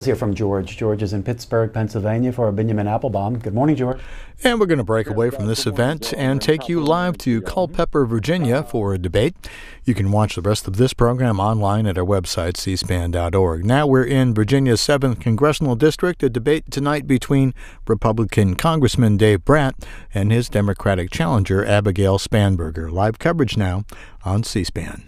Hear from George. George is in Pittsburgh, Pennsylvania for Benjamin Applebaum. Good morning, George. And we're going to break away from this event and take you live to Culpeper, Virginia for a debate. You can watch the rest of this program online at our website, cspan.org. Now we're in Virginia's 7th Congressional District, a debate tonight between Republican Congressman Dave Brat and his Democratic challenger, Abigail Spanberger. Live coverage now on C-SPAN.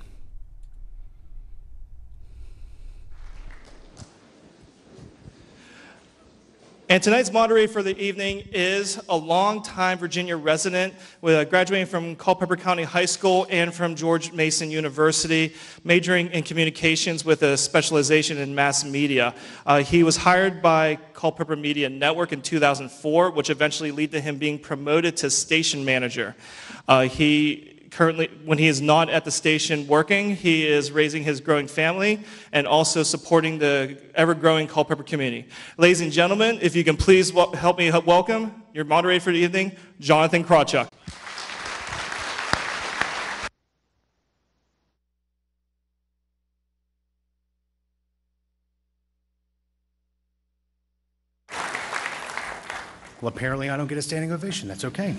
And tonight's moderator for the evening is a longtime Virginia resident, graduating from Culpeper County High School and from George Mason University, majoring in communications with a specialization in mass media. He was hired by Culpeper Media Network in 2004, which eventually led to him being promoted to station manager. Currently, when he is not at the station working, he is raising his growing family and also supporting the ever-growing Culpeper community. Ladies and gentlemen, if you can please help me welcome your moderator for the evening, Jonathan Krawchuk. Well, apparently I don't get a standing ovation. That's okay.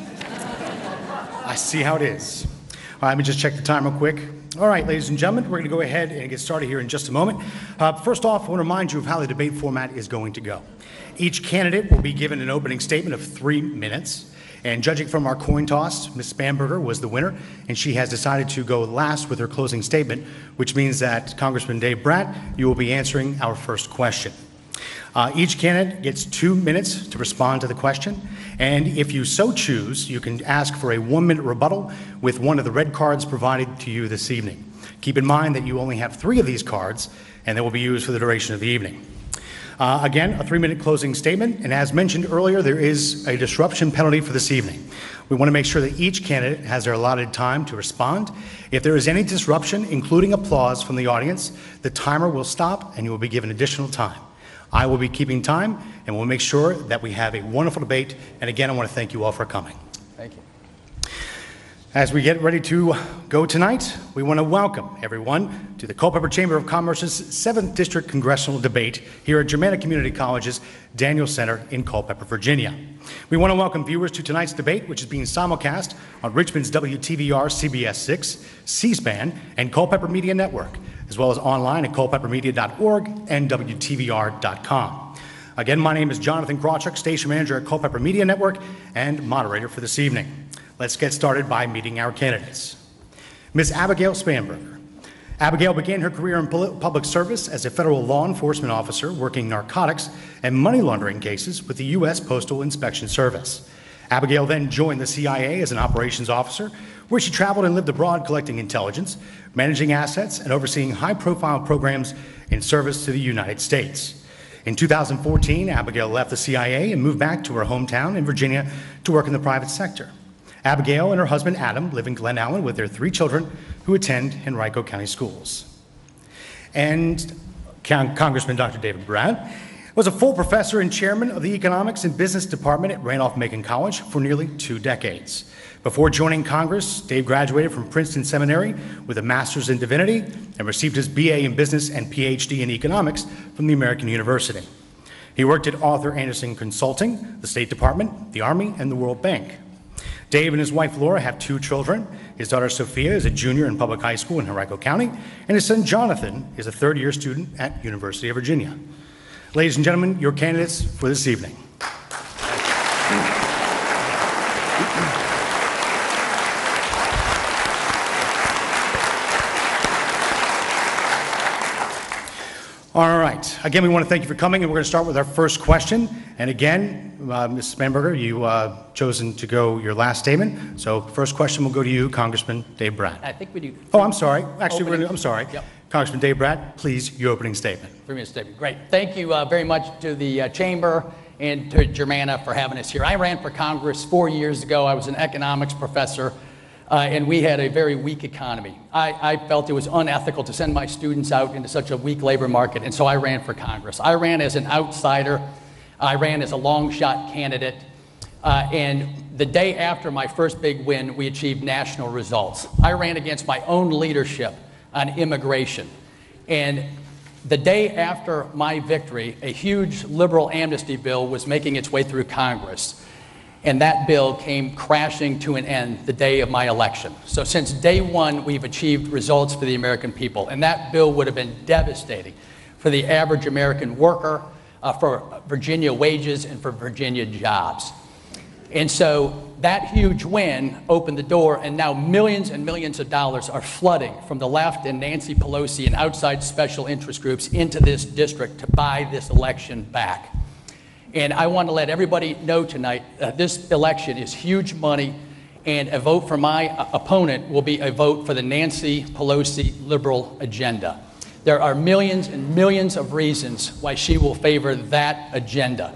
I see how it is. All right, let me just check the time real quick. All right, ladies and gentlemen, we're going to go ahead and get started here in just a moment. First off, I want to remind you of how the debate format is going to go. Each candidate will be given an opening statement of 3 minutes. And judging from our coin toss, Ms. Spanberger was the winner, and she has decided to go last with her closing statement, which means that Congressman Dave Brat, you will be answering our first question. Each candidate gets 2 minutes to respond to the question, and if you so choose, you can ask for a 1-minute rebuttal with one of the red cards provided to you this evening. Keep in mind that you only have 3 of these cards, and they will be used for the duration of the evening. Again, a 3-minute closing statement, and as mentioned earlier, there is a disruption penalty for this evening. We want to make sure that each candidate has their allotted time to respond. If there is any disruption, including applause from the audience, the timer will stop and you will be given additional time. I will be keeping time, and we'll make sure that we have a wonderful debate. And again, I want to thank you all for coming. Thank you. As we get ready to go tonight, we want to welcome everyone to the Culpeper Chamber of Commerce's 7th District Congressional Debate here at Germanna Community College's Daniel Center in Culpeper, Virginia. We want to welcome viewers to tonight's debate, which is being simulcast on Richmond's WTVR CBS 6, C-SPAN, and Culpeper Media Network, as well as online at culpepermedia.org and WTVR.com. Again, my name is Jonathan Krawchuk, Station Manager at Culpeper Media Network and moderator for this evening. Let's get started by meeting our candidates. Ms. Abigail Spanberger. Abigail began her career in public service as a federal law enforcement officer working narcotics and money laundering cases with the U.S. Postal Inspection Service. Abigail then joined the CIA as an operations officer, where she traveled and lived abroad collecting intelligence, managing assets, and overseeing high-profile programs in service to the United States. In 2014, Abigail left the CIA and moved back to her hometown in Virginia to work in the private sector. Abigail and her husband Adam live in Glen Allen with their 3 children who attend Henrico County schools. And Congressman Dr. David Brat was a full professor and chairman of the Economics and Business Department at Randolph-Macon College for nearly 2 decades. Before joining Congress, Dave graduated from Princeton Seminary with a master's in divinity and received his BA in business and PhD in economics from the American University. He worked at Arthur Andersen Consulting, the State Department, the Army, and the World Bank. Dave and his wife Laura have 2 children. His daughter Sophia is a junior in public high school in Henrico County, and his son Jonathan is a 3rd-year student at University of Virginia. Ladies and gentlemen, your candidates for this evening. All right. Again, we want to thank you for coming, and we're going to start with our first question. And again, Ms. Spanberger, you chosen to go your last statement. So first question will go to you, Congressman Dave Brat. I think we do. Oh, I'm sorry. Actually, I'm sorry. Yep. Congressman Dave Brat, please, your opening statement. 3-minute statement. Great. Thank you very much to the Chamber and to Germanna for having us here. I ran for Congress 4 years ago. I was an economics professor, and we had a very weak economy. I felt it was unethical to send my students out into such a weak labor market, and so I ran for Congress. I ran as an outsider. I ran as a long shot candidate. And the day after my first big win, we achieved national results. I ran against my own leadership on immigration. And The day after my victory, a huge liberal amnesty bill was making its way through Congress. And that bill came crashing to an end the day of my election. So since day one, we've achieved results for the American people. And that bill would have been devastating for the average American worker, for Virginia wages, and for Virginia jobs. And so that huge win opened the door, and now millions and millions of dollars are flooding from the left and Nancy Pelosi and outside special interest groups into this district to buy this election back. And I want to let everybody know tonight, this election is huge money, and a vote for my opponent will be a vote for the Nancy Pelosi liberal agenda. There are millions and millions of reasons why she will favor that agenda.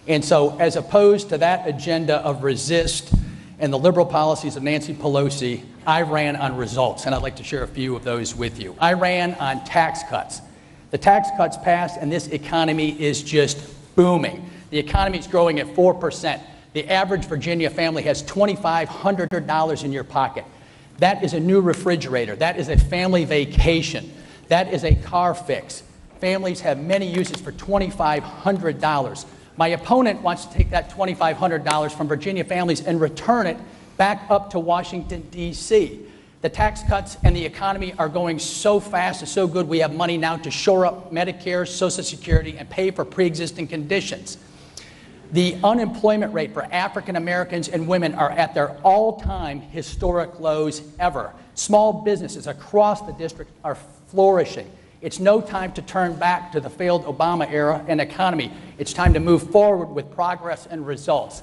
And so, as opposed to that agenda of resist and the liberal policies of Nancy Pelosi, I ran on results, and I'd like to share a few of those with you. I ran on tax cuts. The tax cuts passed, and this economy is just booming. The economy is growing at 4%. The average Virginia family has $2,500 in your pocket. That is a new refrigerator. That is a family vacation. That is a car fix. Families have many uses for $2,500. My opponent wants to take that $2,500 from Virginia families and return it back up to Washington, D.C. The tax cuts and the economy are going so fast and so good, we have money now to shore up Medicare, Social Security, and pay for pre-existing conditions. The unemployment rate for African Americans and women are at their all-time historic lows ever. Small businesses across the district are flourishing. It's no time to turn back to the failed Obama era and economy. It's time to move forward with progress and results.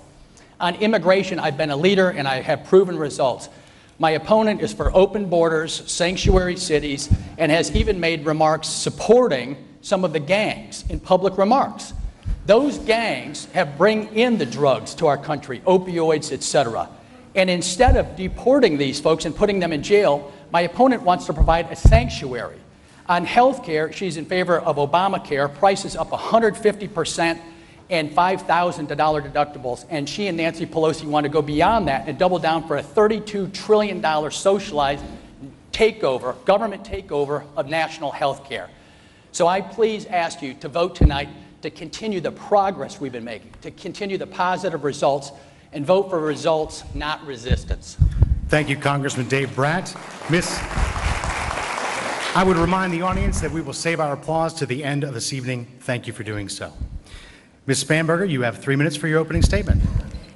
On immigration, I've been a leader and I have proven results. My opponent is for open borders, sanctuary cities, and has even made remarks supporting some of the gangs in public remarks. Those gangs have bring in the drugs to our country, opioids, etc. And instead of deporting these folks and putting them in jail, my opponent wants to provide a sanctuary. On health care, she's in favor of Obamacare, prices up 150% and $5,000 deductibles. And she and Nancy Pelosi want to go beyond that and double down for a $32 trillion socialized takeover, government takeover of national health care. So I please ask you to vote tonight to continue the progress we've been making, to continue the positive results, and vote for results, not resistance. Thank you, Congressman Dave Brat. I would remind the audience that we will save our applause to the end of this evening. Thank you for doing so. Ms. Spanberger, you have 3 minutes for your opening statement.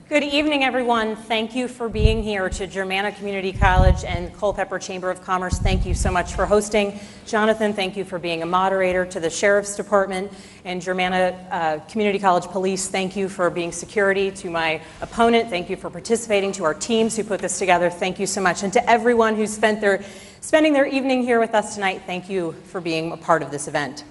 Good evening, everyone. Thank you for being here. To Germanna Community College and Culpeper Chamber of Commerce, thank you so much for hosting. Jonathan, thank you for being a moderator. To the Sheriff's Department and Germanna Community College Police, thank you for being security. To my opponent, thank you for participating. To our teams who put this together, thank you so much. And to everyone who's spending their evening here with us tonight, thank you for being a part of this event.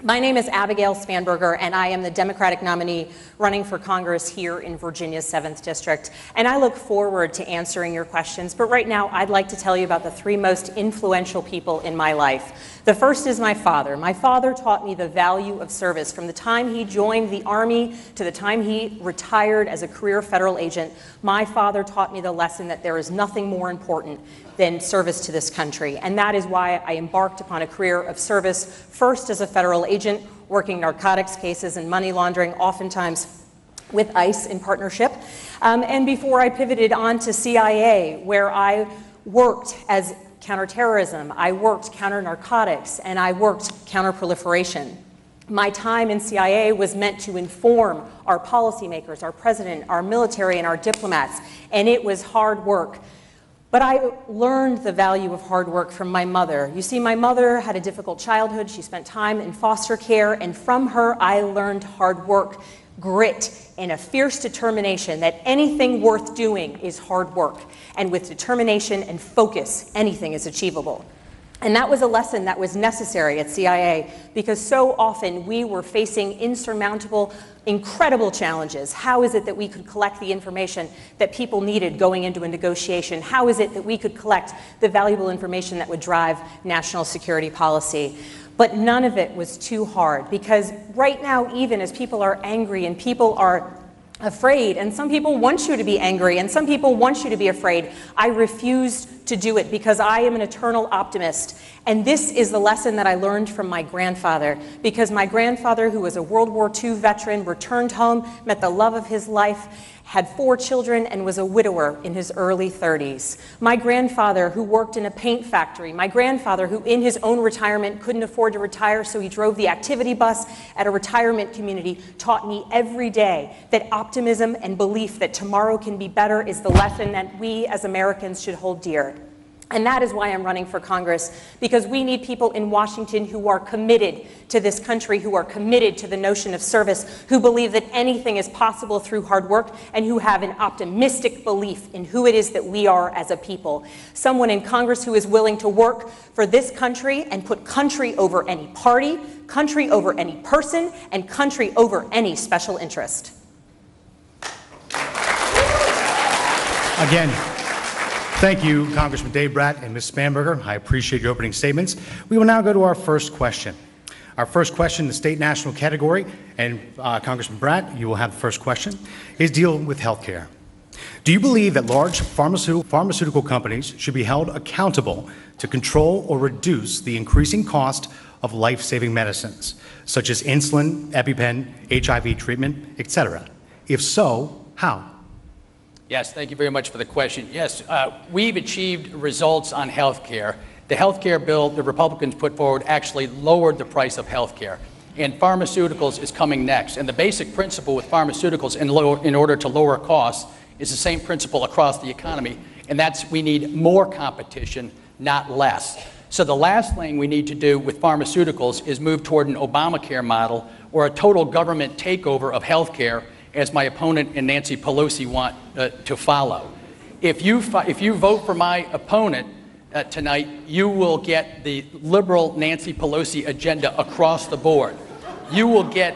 My name is Abigail Spanberger, and I am the Democratic nominee running for Congress here in Virginia's 7th District. And I look forward to answering your questions, but right now I'd like to tell you about the 3 most influential people in my life. The first is my father. My father taught me the value of service from the time he joined the Army to the time he retired as a career federal agent. My father taught me the lesson that there is nothing more important than service to this country. And that is why I embarked upon a career of service, first as a federal agent, working narcotics cases and money laundering, oftentimes with ICE in partnership. And before I pivoted on to CIA, where I worked as counterterrorism, I worked counter-narcotics, and I worked counter-proliferation. My time in CIA was meant to inform our policymakers, our president, our military, and our diplomats, and it was hard work. But I learned the value of hard work from my mother. You see, my mother had a difficult childhood. She spent time in foster care, and from her I learned hard work, grit, and a fierce determination that anything worth doing is hard work. And with determination and focus, anything is achievable. And that was a lesson that was necessary at CIA because so often we were facing insurmountable, incredible challenges. How is it that we could collect the information that people needed going into a negotiation? How is it that we could collect the valuable information that would drive national security policy? But none of it was too hard because right now, even as people are angry and people are afraid, and some people want you to be angry, and some people want you to be afraid. I refused to do it because I am an eternal optimist. And this is the lesson that I learned from my grandfather, because my grandfather, who was a World War II veteran, returned home, met the love of his life, had 4 children, and was a widower in his early 30s. My grandfather, who worked in a paint factory, my grandfather, who in his own retirement couldn't afford to retire, so he drove the activity bus at a retirement community, taught me every day that optimism and belief that tomorrow can be better is the lesson that we as Americans should hold dear. And that is why I'm running for Congress, because we need people in Washington who are committed to this country, who are committed to the notion of service, who believe that anything is possible through hard work, and who have an optimistic belief in who it is that we are as a people. Someone in Congress who is willing to work for this country and put country over any party, country over any person, and country over any special interest. Again, thank you, Congressman Dave Brat and Ms. Spanberger. I appreciate your opening statements. We will now go to our first question. Our first question in the state national category, and Congressman Brat, you will have the first question, is dealing with health care. Do you believe that large pharmaceutical companies should be held accountable to control or reduce the increasing cost of life-saving medicines, such as insulin, EpiPen, HIV treatment, etc.? If so, how? Yes, thank you very much for the question. Yes, we've achieved results on health care. The health care bill the Republicans put forward actually lowered the price of health care, and pharmaceuticals is coming next. And the basic principle with pharmaceuticals in order to lower costs is the same principle across the economy, and that's we need more competition, not less. So the last thing we need to do with pharmaceuticals is move toward an Obamacare model or a total government takeover of health care, as my opponent and Nancy Pelosi want to follow. If you vote for my opponent tonight, you will get the liberal Nancy Pelosi agenda across the board. You will get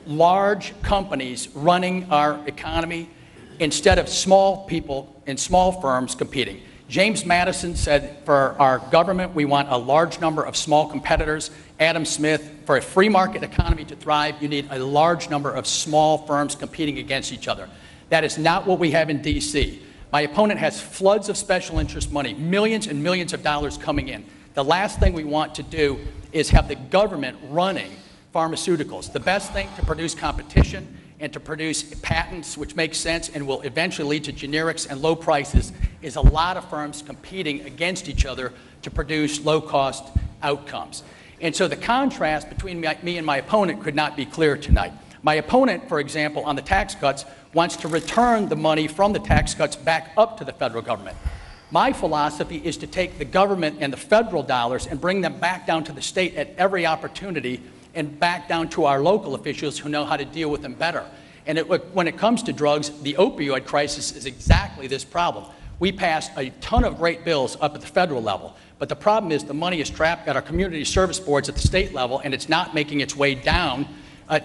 large companies running our economy instead of small people and small firms competing. James Madison said, for our government, we want a large number of small competitors. Adam Smith, for a free market economy to thrive, you need a large number of small firms competing against each other. That is not what we have in D.C. My opponent has floods of special interest money, millions and millions of dollars coming in. The last thing we want to do is have the government running pharmaceuticals. The best thing to produce competition and to produce patents, which make sense and will eventually lead to generics and low prices, is a lot of firms competing against each other to produce low-cost outcomes. And so the contrast between me and my opponent could not be clearer tonight. My opponent, for example, on the tax cuts, wants to return the money from the tax cuts back up to the federal government. My philosophy is to take the government and the federal dollars and bring them back down to the state at every opportunity and back down to our local officials who know how to deal with them better. And when it comes to drugs, the opioid crisis is exactly this problem. We passed a ton of great bills up at the federal level, but the problem is the money is trapped at our community service boards at the state level, and it's not making its way down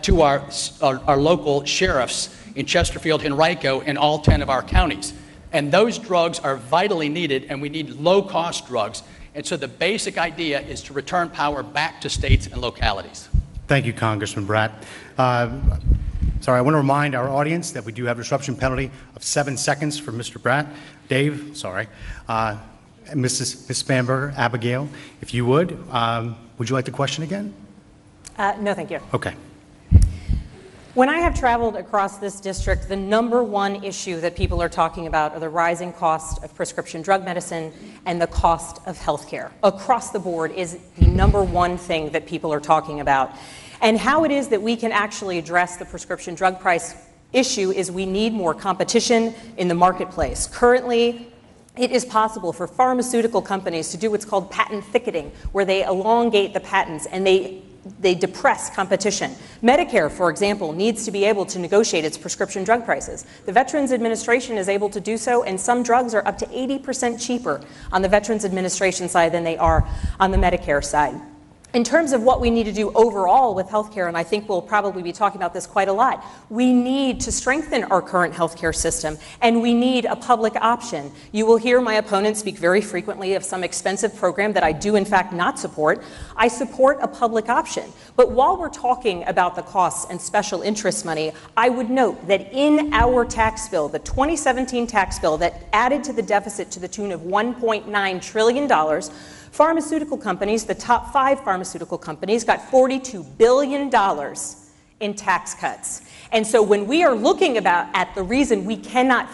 to our local sheriffs in Chesterfield, Henrico, and all 10 of our counties. And those drugs are vitally needed, and we need low-cost drugs. And so the basic idea is to return power back to states and localities. Thank you, Congressman Brat. Sorry, I want to remind our audience that we do have a disruption penalty of 7 seconds for Mr. Brat. Dave, sorry. Ms. Spanberger, Abigail, if you would you like the question again? No, thank you. Okay. When I have traveled across this district, the #1 issue that people are talking about are the rising cost of prescription drug medicine and the cost of health care. Across the board is the #1 thing that people are talking about. And how it is that we can actually address the prescription drug price issue is we need more competition in the marketplace. Currently, it is possible for pharmaceutical companies to do what's called patent thicketing, where they elongate the patents and they depress competition. Medicare, for example, needs to be able to negotiate its prescription drug prices. The Veterans Administration is able to do so, and some drugs are up to 80% cheaper on the Veterans Administration side than they are on the Medicare side. In terms of what we need to do overall with healthcare, and I think we'll probably be talking about this quite a lot, we need to strengthen our current healthcare system, and we need a public option. You will hear my opponent speak very frequently of some expensive program that I do in fact not support. I support a public option. But while we're talking about the costs and special interest money, I would note that in our tax bill, the 2017 tax bill that added to the deficit to the tune of $1.9 trillion, pharmaceutical companies, the top 5 pharmaceutical companies, got $42 billion in tax cuts. And so when we are looking at the reason we cannot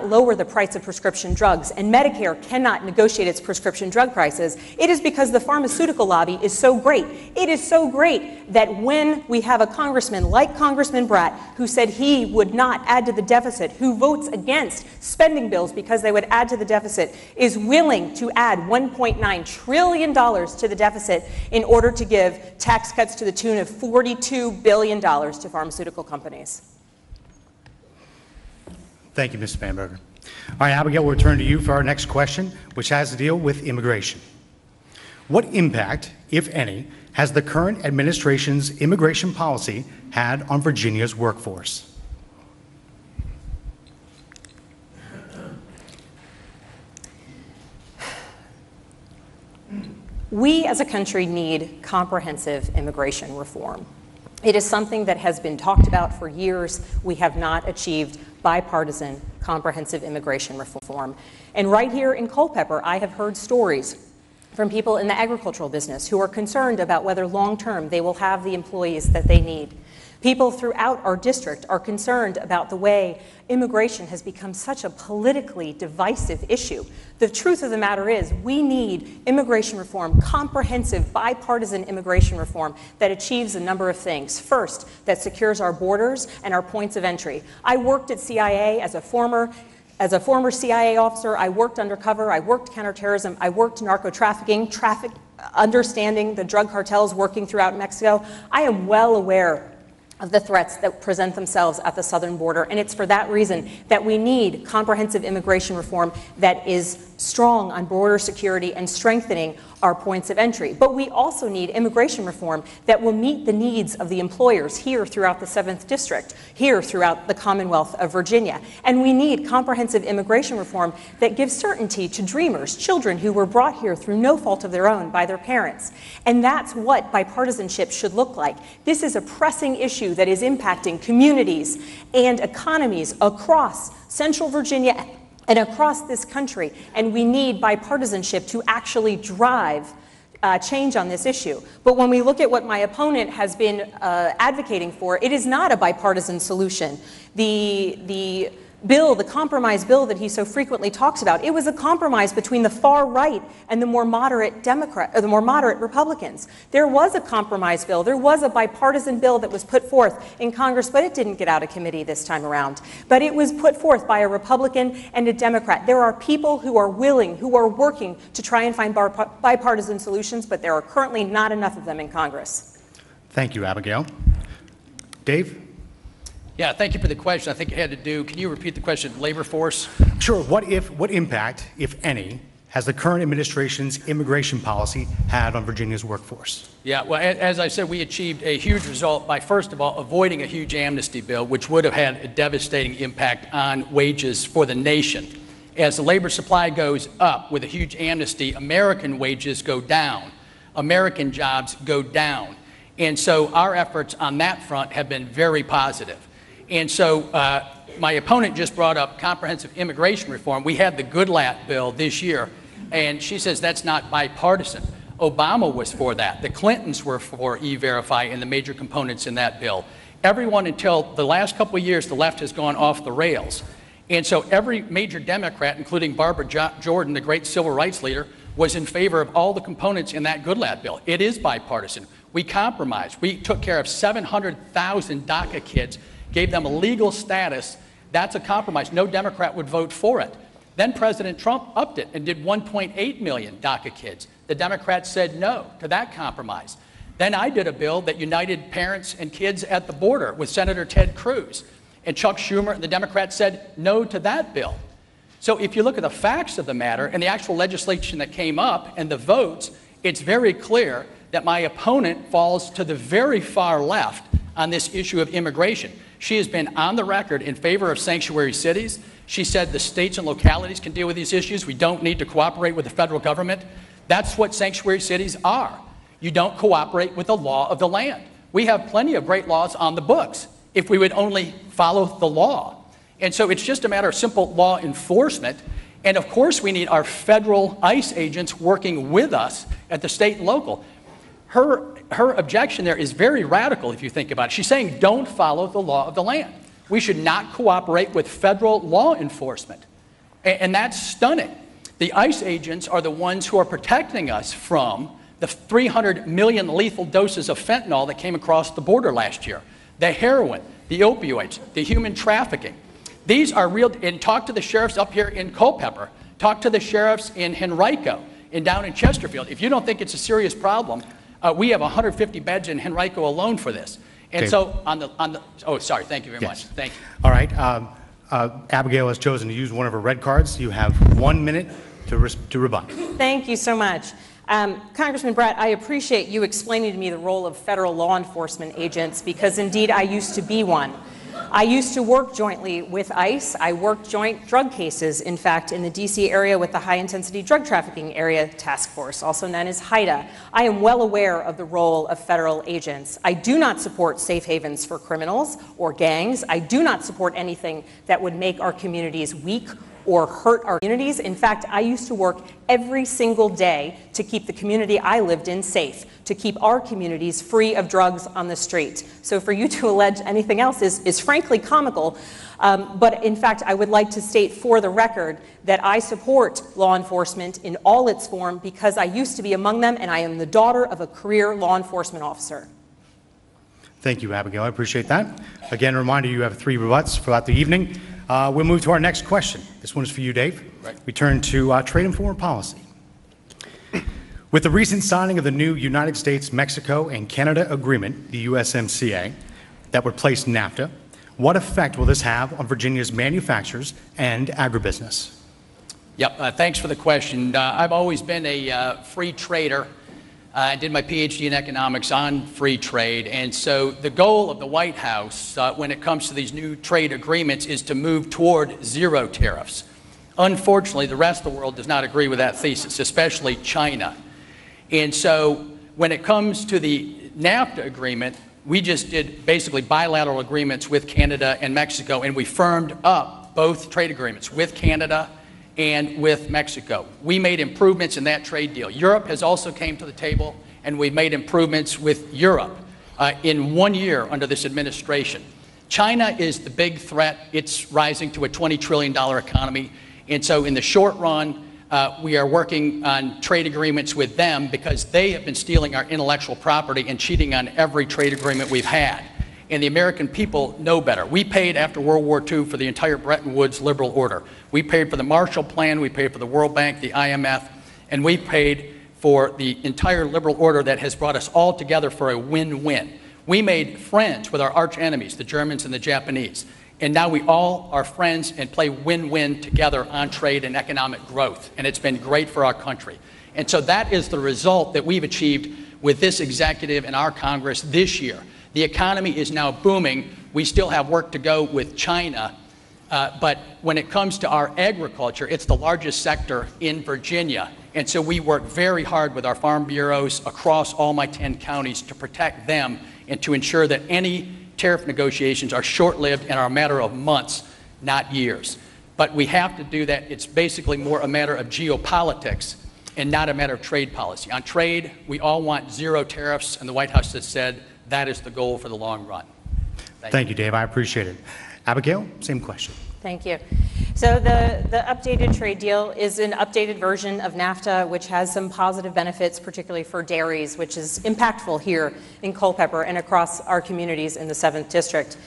lower the price of prescription drugs, and Medicare cannot negotiate its prescription drug prices, it is because the pharmaceutical lobby is so great. It is so great that when we have a congressman like Congressman Brat, who said he would not add to the deficit, who votes against spending bills because they would add to the deficit, is willing to add $1.9 trillion to the deficit in order to give tax cuts to the tune of $42 billion to pharmaceutical companies. Thank you, Ms. Spanberger. All right, Abigail, we'll return to you for our next question, which has to deal with immigration. What impact, if any, has the current administration's immigration policy had on Virginia's workforce? We as a country need comprehensive immigration reform. It is something that has been talked about for years. We have not achieved bipartisan, comprehensive immigration reform. And right here in Culpeper, I have heard stories from people in the agricultural business who are concerned about whether long-term they will have the employees that they need. People throughout our district are concerned about the way immigration has become such a politically divisive issue. The truth of the matter is we need immigration reform, comprehensive bipartisan immigration reform that achieves a number of things. First, that secures our borders and our points of entry. I worked at CIA as a former CIA officer. I worked undercover, I worked counterterrorism, I worked narco-trafficking, understanding the drug cartels working throughout Mexico. I am well aware of the threats that present themselves at the southern border, and it's for that reason that we need comprehensive immigration reform that is strong on border security and strengthening our points of entry. But we also need immigration reform that will meet the needs of the employers here throughout the 7th District, here throughout the Commonwealth of Virginia. And we need comprehensive immigration reform that gives certainty to dreamers, children who were brought here through no fault of their own by their parents. And that's what bipartisanship should look like. This is a pressing issue that is impacting communities and economies across Central Virginia and across this country, and we need bipartisanship to actually drive change on this issue. But when we look at what my opponent has been advocating for, it is not a bipartisan solution. The bill, the compromise bill that he so frequently talks about, it was a compromise between the far right and the more moderate Republicans. There was a compromise bill. There was a bipartisan bill that was put forth in Congress, but it didn't get out of committee this time around. But it was put forth by a Republican and a Democrat. There are people who are willing, who are working to try and find bipartisan solutions, but there are currently not enough of them in Congress. Thank you, Abigail. Dave? Yeah, thank you for the question. I think it had to do, can you repeat the question, labor force? Sure. What impact, if any, has the current administration's immigration policy had on Virginia's workforce? Yeah, well, as I said, we achieved a huge result by, first of all, avoiding a huge amnesty bill, which would have had a devastating impact on wages for the nation. As the labor supply goes up with a huge amnesty, American wages go down. American jobs go down. And so our efforts on that front have been very positive. And so my opponent just brought up comprehensive immigration reform. We had the Goodlatte bill this year, and she says that's not bipartisan. Obama was for that. The Clintons were for E-Verify and the major components in that bill. Everyone until the last couple of years, the left has gone off the rails. And so every major Democrat, including Barbara Jordan, the great civil rights leader, was in favor of all the components in that Goodlatte bill. It is bipartisan. We compromised. We took care of 700,000 DACA kids, gave them a legal status. That's a compromise. No Democrat would vote for it. Then President Trump upped it and did 1.8 million DACA kids. The Democrats said no to that compromise. Then I did a bill that united parents and kids at the border with Senator Ted Cruz. And Chuck Schumer and the Democrats said no to that bill. So if you look at the facts of the matter and the actual legislation that came up and the votes it's very clear that my opponent falls to the very far left on this issue of immigration. She has been on the record in favor of sanctuary cities. She said the states and localities can deal with these issues. We don't need to cooperate with the federal government. That's what sanctuary cities are. You don't cooperate with the law of the land. We have plenty of great laws on the books if we would only follow the law. And so it's just a matter of simple law enforcement. And of course we need our federal ICE agents working with us at the state and local. Her objection there is very radical if you think about it. She's saying don't follow the law of the land. We should not cooperate with federal law enforcement. And that's stunning. The ICE agents are the ones who are protecting us from the 300 million lethal doses of fentanyl that came across the border last year, the heroin, the opioids, the human trafficking. These are real, and talk to the sheriffs up here in Culpeper, talk to the sheriffs in Henrico and down in Chesterfield. If you don't think it's a serious problem, we have 150 beds in Henrico alone for this. And so oh, sorry, thank you very much. Thank you. All right, Abigail has chosen to use one of her red cards. You have 1 minute to rebut. Thank you so much. Congressman Brat, I appreciate you explaining to me the role of federal law enforcement agents because indeed I used to be one. I used to work jointly with ICE. I worked joint drug cases, in fact, in the DC area with the High Intensity Drug Trafficking Area Task Force, also known as HIDTA. I am well aware of the role of federal agents. I do not support safe havens for criminals or gangs. I do not support anything that would make our communities weak or hurt our communities. In fact, I used to work every single day to keep the community I lived in safe, to keep our communities free of drugs on the street. So for you to allege anything else is frankly comical. But in fact, I would like to state for the record that I support law enforcement in all its form because I used to be among them and I am the daughter of a career law enforcement officer. Thank you, Abigail. I appreciate that. Again, a reminder, you have 3 rebuts throughout the evening. We'll move to our next question. This one is for you, Dave. Right. We turn to trade and foreign policy. With the recent signing of the new United States, Mexico, and Canada agreement, the USMCA, that would replace NAFTA, what effect will this have on Virginia's manufacturers and agribusiness? Yep, thanks for the question. I've always been a free trader. I did my PhD in economics on free trade, and so the goal of the White House when it comes to these new trade agreements is to move toward zero tariffs. Unfortunately, the rest of the world does not agree with that thesis, especially China. And so when it comes to the NAFTA agreement, we just did basically bilateral agreements with Canada and Mexico, and we firmed up both trade agreements with Canada and with Mexico. We made improvements in that trade deal. Europe has also came to the table, and we've made improvements with Europe in 1 year under this administration. China is the big threat. It's rising to a $20 trillion economy. And so in the short run, we are working on trade agreements with them because they have been stealing our intellectual property and cheating on every trade agreement we've had. And the American people know better. We paid after World War II for the entire Bretton Woods liberal order. We paid for the Marshall Plan, we paid for the World Bank, the IMF, and we paid for the entire liberal order that has brought us all together for a win-win. We made friends with our arch enemies, the Germans and the Japanese. And now we all are friends and play win-win together on trade and economic growth. And it's been great for our country. And so that is the result that we've achieved with this executive and our Congress this year. The economy is now booming. We still have work to go with China. But when it comes to our agriculture, it's the largest sector in Virginia. And so we work very hard with our farm bureaus across all my 10 counties to protect them and to ensure that any tariff negotiations are short-lived and are a matter of months, not years. But we have to do that. It's basically more a matter of geopolitics and not a matter of trade policy. On trade, we all want zero tariffs, and the White House has said that is the goal for the long run. Thank you, Dave. I appreciate it. Abigail, same question. Thank you. So the updated trade deal is an updated version of NAFTA, which has some positive benefits, particularly for dairies, which is impactful here in Culpeper and across our communities in the 7th District.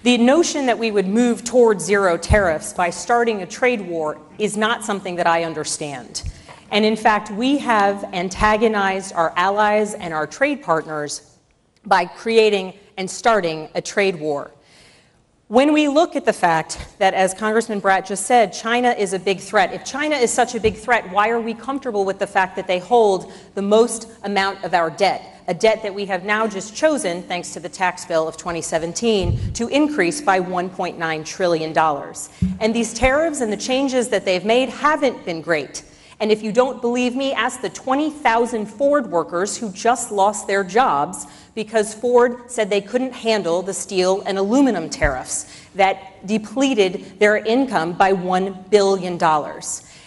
The notion that we would move toward zero tariffs by starting a trade war is not something that I understand. And in fact, we have antagonized our allies and our trade partners by creating and starting a trade war. When we look at the fact that, as Congressman Brat just said, China is a big threat, if China is such a big threat, why are we comfortable with the fact that they hold the most amount of our debt? A debt that we have now just chosen, thanks to the tax bill of 2017, to increase by $1.9 trillion. And these tariffs and the changes that they've made haven't been great. And if you don't believe me, ask the 20,000 Ford workers who just lost their jobs because Ford said they couldn't handle the steel and aluminum tariffs that depleted their income by $1 billion.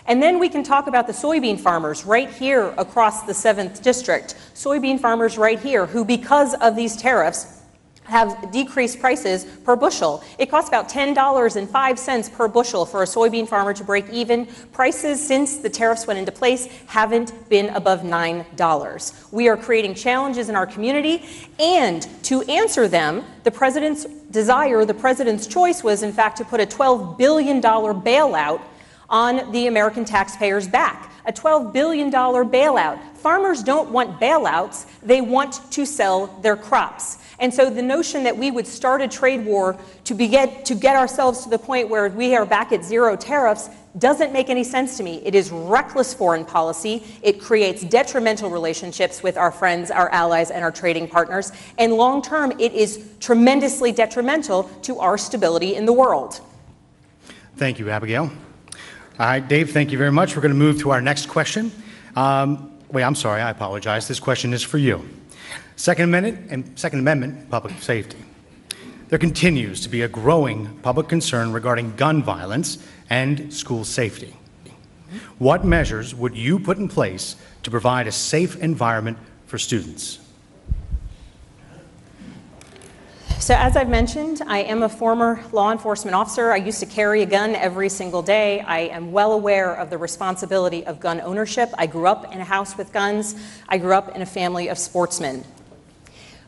And then we can talk about the soybean farmers right here across the 7th District. Soybean farmers right here who, because of these tariffs, have decreased prices per bushel. It costs about $10.05 per bushel for a soybean farmer to break even. Prices since the tariffs went into place haven't been above $9. We are creating challenges in our community, and to answer them, the president's desire, the president's choice was in fact to put a $12 billion bailout on the American taxpayers' back. A $12 billion bailout. Farmers don't want bailouts, they want to sell their crops. And so the notion that we would start a trade war to get ourselves to the point where we are back at zero tariffs doesn't make any sense to me. It is reckless foreign policy. It creates detrimental relationships with our friends, our allies, and our trading partners. And long term, it is tremendously detrimental to our stability in the world. Thank you, Abigail. All right, Dave, thank you very much. We're going to move to our next question. Wait, I'm sorry, I apologize. This question is for you. Second Amendment, public safety. There continues to be a growing public concern regarding gun violence and school safety. What measures would you put in place to provide a safe environment for students? So as I've mentioned, I am a former law enforcement officer. I used to carry a gun every single day. I am well aware of the responsibility of gun ownership. I grew up in a house with guns. I grew up in a family of sportsmen.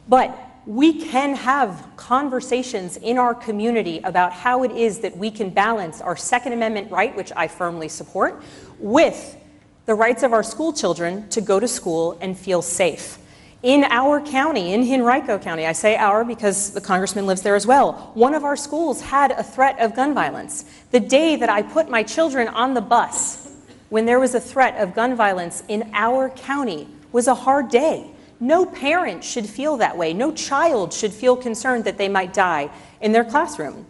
But we can have conversations in our community about how it is that we can balance our Second Amendment right, which I firmly support, with the rights of our school children to go to school and feel safe. In our county, in Henrico County, I say our because the congressman lives there as well, one of our schools had a threat of gun violence. The day that I put my children on the bus when there was a threat of gun violence in our county was a hard day. No parent should feel that way. No child should feel concerned that they might die in their classroom.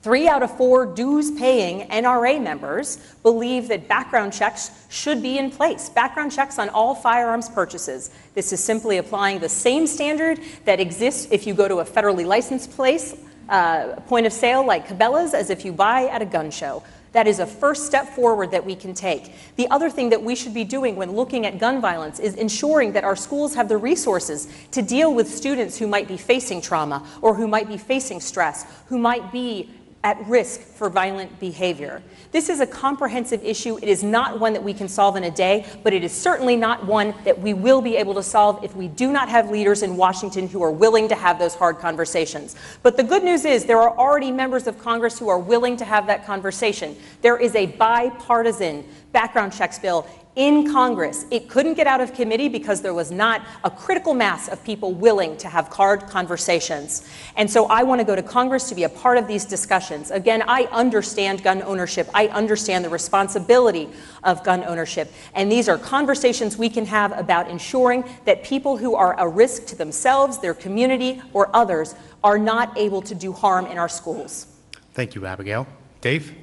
3 out of 4 dues-paying NRA members believe that background checks should be in place. Background checks on all firearms purchases. This is simply applying the same standard that exists if you go to a federally licensed place, point of sale like Cabela's, as if you buy at a gun show. That is a first step forward that we can take. The other thing that we should be doing when looking at gun violence is ensuring that our schools have the resources to deal with students who might be facing trauma or who might be facing stress, who might be at risk for violent behavior. This is a comprehensive issue. It is not one that we can solve in a day, but it is certainly not one that we will be able to solve if we do not have leaders in Washington who are willing to have those hard conversations. But the good news is there are already members of Congress who are willing to have that conversation. There is a bipartisan background checks bill in Congress. It couldn't get out of committee because there was not a critical mass of people willing to have hard conversations. And so I want to go to Congress to be a part of these discussions. Again, I understand gun ownership. I understand the responsibility of gun ownership. And these are conversations we can have about ensuring that people who are a risk to themselves, their community, or others are not able to do harm in our schools. Thank you, Abigail. Dave?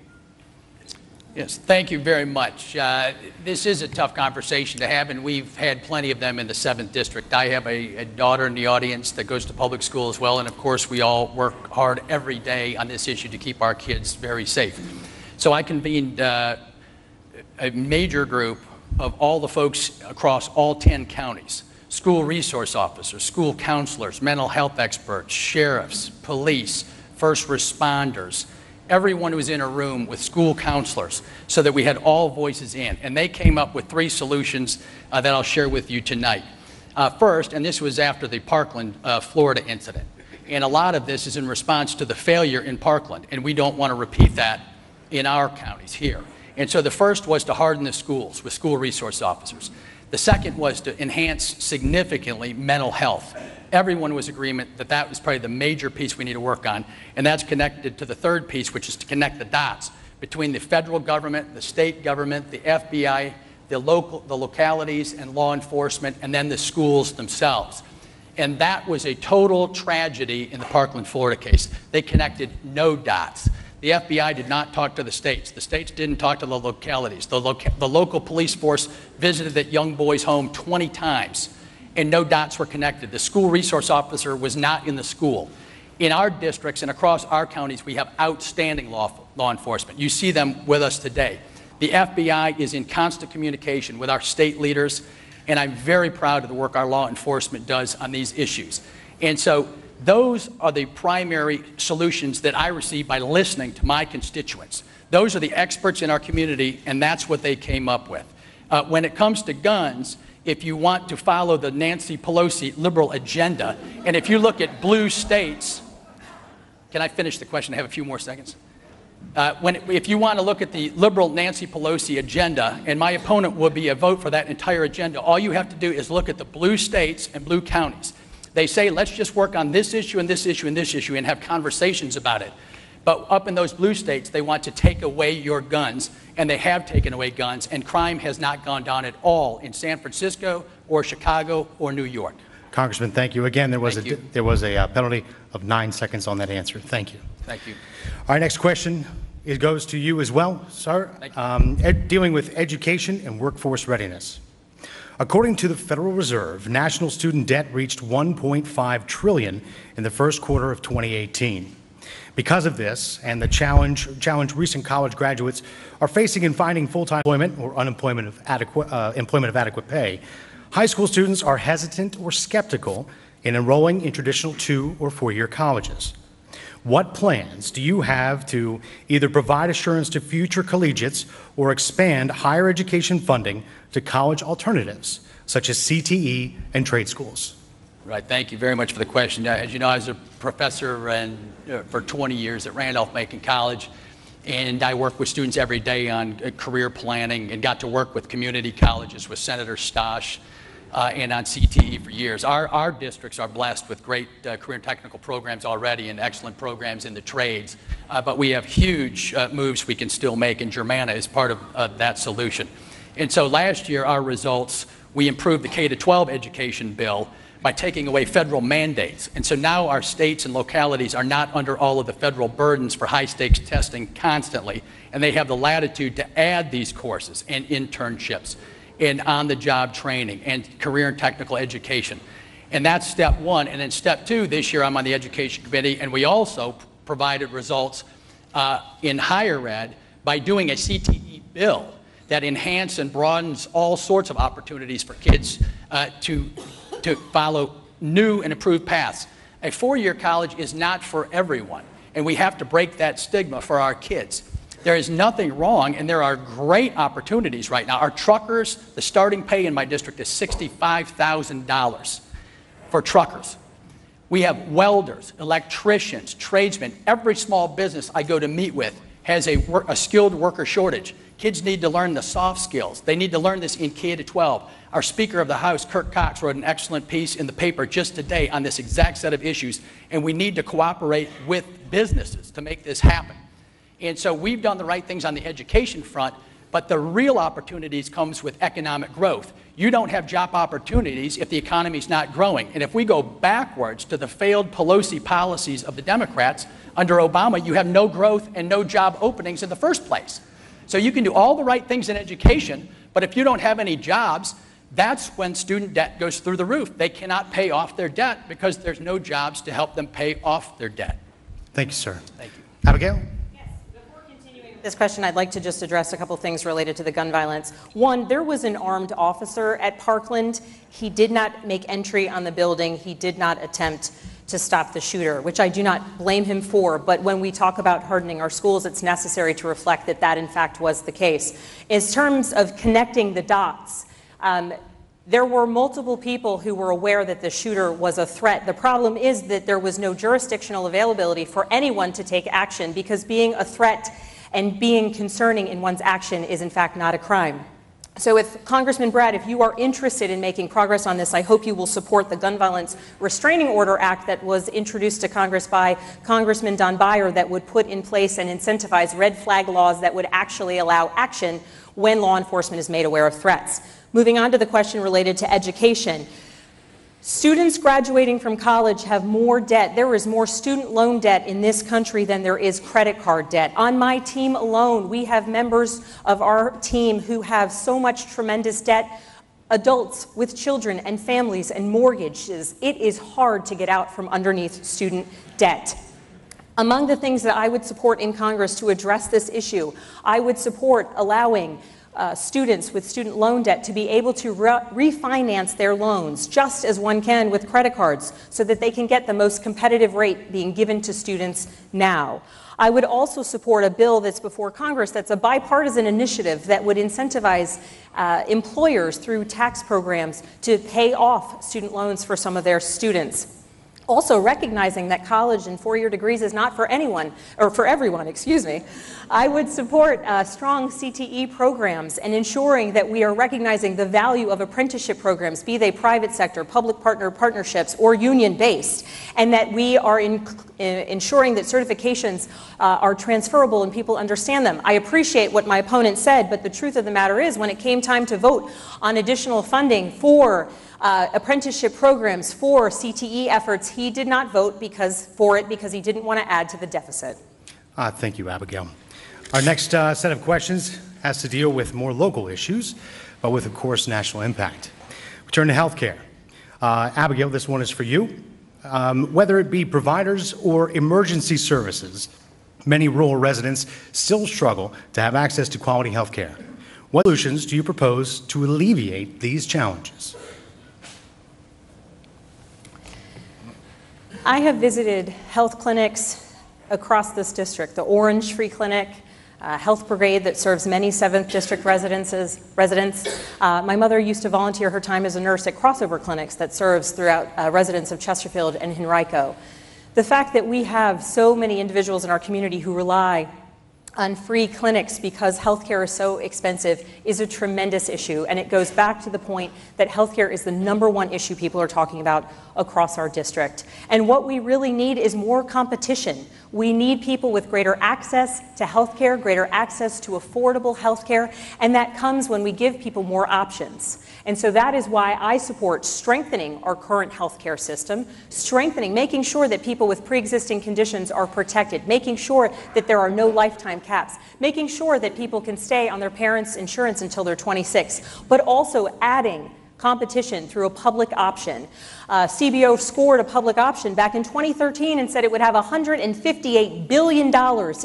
Yes, thank you very much. This is a tough conversation to have, and we've had plenty of them in the 7th District. I have a daughter in the audience that goes to public school as well, and of course we all work hard every day on this issue to keep our kids very safe. So I convened a major group of all the folks across all 10 counties, school resource officers, school counselors, mental health experts, sheriffs, police, first responders, everyone who was in a room with school counselors so that we had all voices in. And they came up with 3 solutions that I'll share with you tonight. First, and this was after the Parkland, Florida incident. And a lot of this is in response to the failure in Parkland. And we don't want to repeat that in our counties here. And so the first was to harden the schools with school resource officers. The second was to enhance significantly mental health. Everyone was in agreement that that was probably the major piece we need to work on, and that's connected to the third piece, which is to connect the dots between the federal government, the state government, the FBI, the localities and law enforcement, and then the schools themselves. And that was a total tragedy in the Parkland, Florida case. They connected no dots. The FBI did not talk to the states. The states didn't talk to the localities. The local police force visited that young boy's home 20 times, and no dots were connected. The school resource officer was not in the school. In our districts and across our counties, we have outstanding law enforcement. You see them with us today. The FBI is in constant communication with our state leaders, and I'm very proud of the work our law enforcement does on these issues. And so those are the primary solutions that I receive by listening to my constituents. Those are the experts in our community, and that's what they came up with. When it comes to guns, if you want to follow the Nancy Pelosi liberal agenda, and if you look at blue states, can I finish the question? I have a few more seconds. If you want to look at the liberal Nancy Pelosi agenda, and my opponent would be a vote for that entire agenda, all you have to do is look at the blue states and blue counties. They say, let's just work on this issue and this issue and this issue and have conversations about it. But up in those blue states, they want to take away your guns, and they have taken away guns, and crime has not gone down at all in San Francisco or Chicago or New York. Congressman, thank you. Again, there was a penalty of 9 seconds on that answer. Thank you. Thank you. All right, next question. It goes to you as well, sir. Dealing with education and workforce readiness. According to the Federal Reserve, national student debt reached $1.5 trillion in the first quarter of 2018. Because of this and the challenge recent college graduates are facing in finding full-time employment or employment of adequate pay, high school students are hesitant or skeptical in enrolling in traditional 2- or 4-year colleges. What plans do you have to either provide assurance to future collegiates or expand higher education funding to college alternatives, such as CTE and trade schools? Right, thank you very much for the question. As you know, I was a professor for 20 years at Randolph-Macon College, and I work with students every day on career planning and got to work with community colleges with Senator Stosh and on CTE for years. Our districts are blessed with great career and technical programs already and excellent programs in the trades, but we have huge moves we can still make, and Germanna is part of that solution. And so last year, our results, we improved the K-12 education bill by taking away federal mandates. And so now our states and localities are not under all of the federal burdens for high-stakes testing constantly, and they have the latitude to add these courses and internships and on-the-job training and career and technical education. And that's step one. And then step two, this year I'm on the Education Committee, and we also provided results in higher ed by doing a CTE bill that enhances and broadens all sorts of opportunities for kids to follow new and improved paths. A 4-year college is not for everyone, and we have to break that stigma for our kids. There is nothing wrong, and there are great opportunities right now. Our truckers, the starting pay in my district is $65,000 for truckers. We have welders, electricians, tradesmen. Every small business I go to meet with has a skilled worker shortage. Kids need to learn the soft skills. They need to learn this in K-12. Our Speaker of the House, Kirk Cox, wrote an excellent piece in the paper just today on this exact set of issues, and we need to cooperate with businesses to make this happen. And so we've done the right things on the education front, but the real opportunities comes with economic growth. You don't have job opportunities if the economy's not growing. And if we go backwards to the failed Pelosi policies of the Democrats, under Obama, you have no growth and no job openings in the first place. So you can do all the right things in education, but if you don't have any jobs, that's when student debt goes through the roof. They cannot pay off their debt because there's no jobs to help them pay off their debt. Thank you, sir. Thank you. Abigail? Yes, before continuing with this question, I'd like to just address a couple things related to the gun violence. One, there was an armed officer at Parkland. He did not make entry on the building. He did not attempt to stop the shooter, which I do not blame him for, but when we talk about hardening our schools, it's necessary to reflect that that in fact was the case. In terms of connecting the dots, there were multiple people who were aware that the shooter was a threat. The problem is that there was no jurisdictional availability for anyone to take action, because being a threat and being concerning in one's action is in fact not a crime. So if Congressman Brat, if you are interested in making progress on this, I hope you will support the Gun Violence Restraining Order Act that was introduced to Congress by Congressman Don Beyer that would put in place and incentivize red flag laws that would actually allow action when law enforcement is made aware of threats. Moving on to the question related to education. Students graduating from college have more debt. There is more student loan debt in this country than there is credit card debt. On my team alone, we have members of our team who have so much tremendous debt, adults with children and families and mortgages. It is hard to get out from underneath student debt. Among the things that I would support in Congress to address this issue, I would support allowing students with student loan debt to be able to refinance their loans just as one can with credit cards so that they can get the most competitive rate being given to students now. I would also support a bill that's before Congress that's a bipartisan initiative that would incentivize employers through tax programs to pay off student loans for some of their students. Also recognizing that college and four-year degrees is not for anyone, or for everyone, excuse me, I would support strong CTE programs and ensuring that we are recognizing the value of apprenticeship programs, be they private sector, public partnerships, or union-based, and that we are ensuring that certifications are transferable and people understand them. I appreciate what my opponent said, but the truth of the matter is when it came time to vote on additional funding for apprenticeship programs for CTE efforts, he did not vote because he didn't want to add to the deficit. Thank you, Abigail. Our next set of questions has to deal with more local issues, but with, of course, national impact. We turn to health care. Abigail, this one is for you. Whether it be providers or emergency services, many rural residents still struggle to have access to quality health care. What solutions do you propose to alleviate these challenges? I have visited health clinics across this district, the Orange Free Clinic, Health Brigade that serves many 7th District residents. My mother used to volunteer her time as a nurse at crossover clinics that serves throughout residents of Chesterfield and Henrico. The fact that we have so many individuals in our community who rely on free clinics because healthcare is so expensive is a tremendous issue, and it goes back to the point that healthcare is the #1 issue people are talking about across our district. And what we really need is more competition. We need people with greater access to healthcare, greater access to affordable healthcare, and that comes when we give people more options. And so that is why I support strengthening our current healthcare system, making sure that people with pre-existing conditions are protected, making sure that there are no lifetime caps, making sure that people can stay on their parents' insurance until they're 26, but also adding competition through a public option. CBO scored a public option back in 2013 and said it would have $158 billion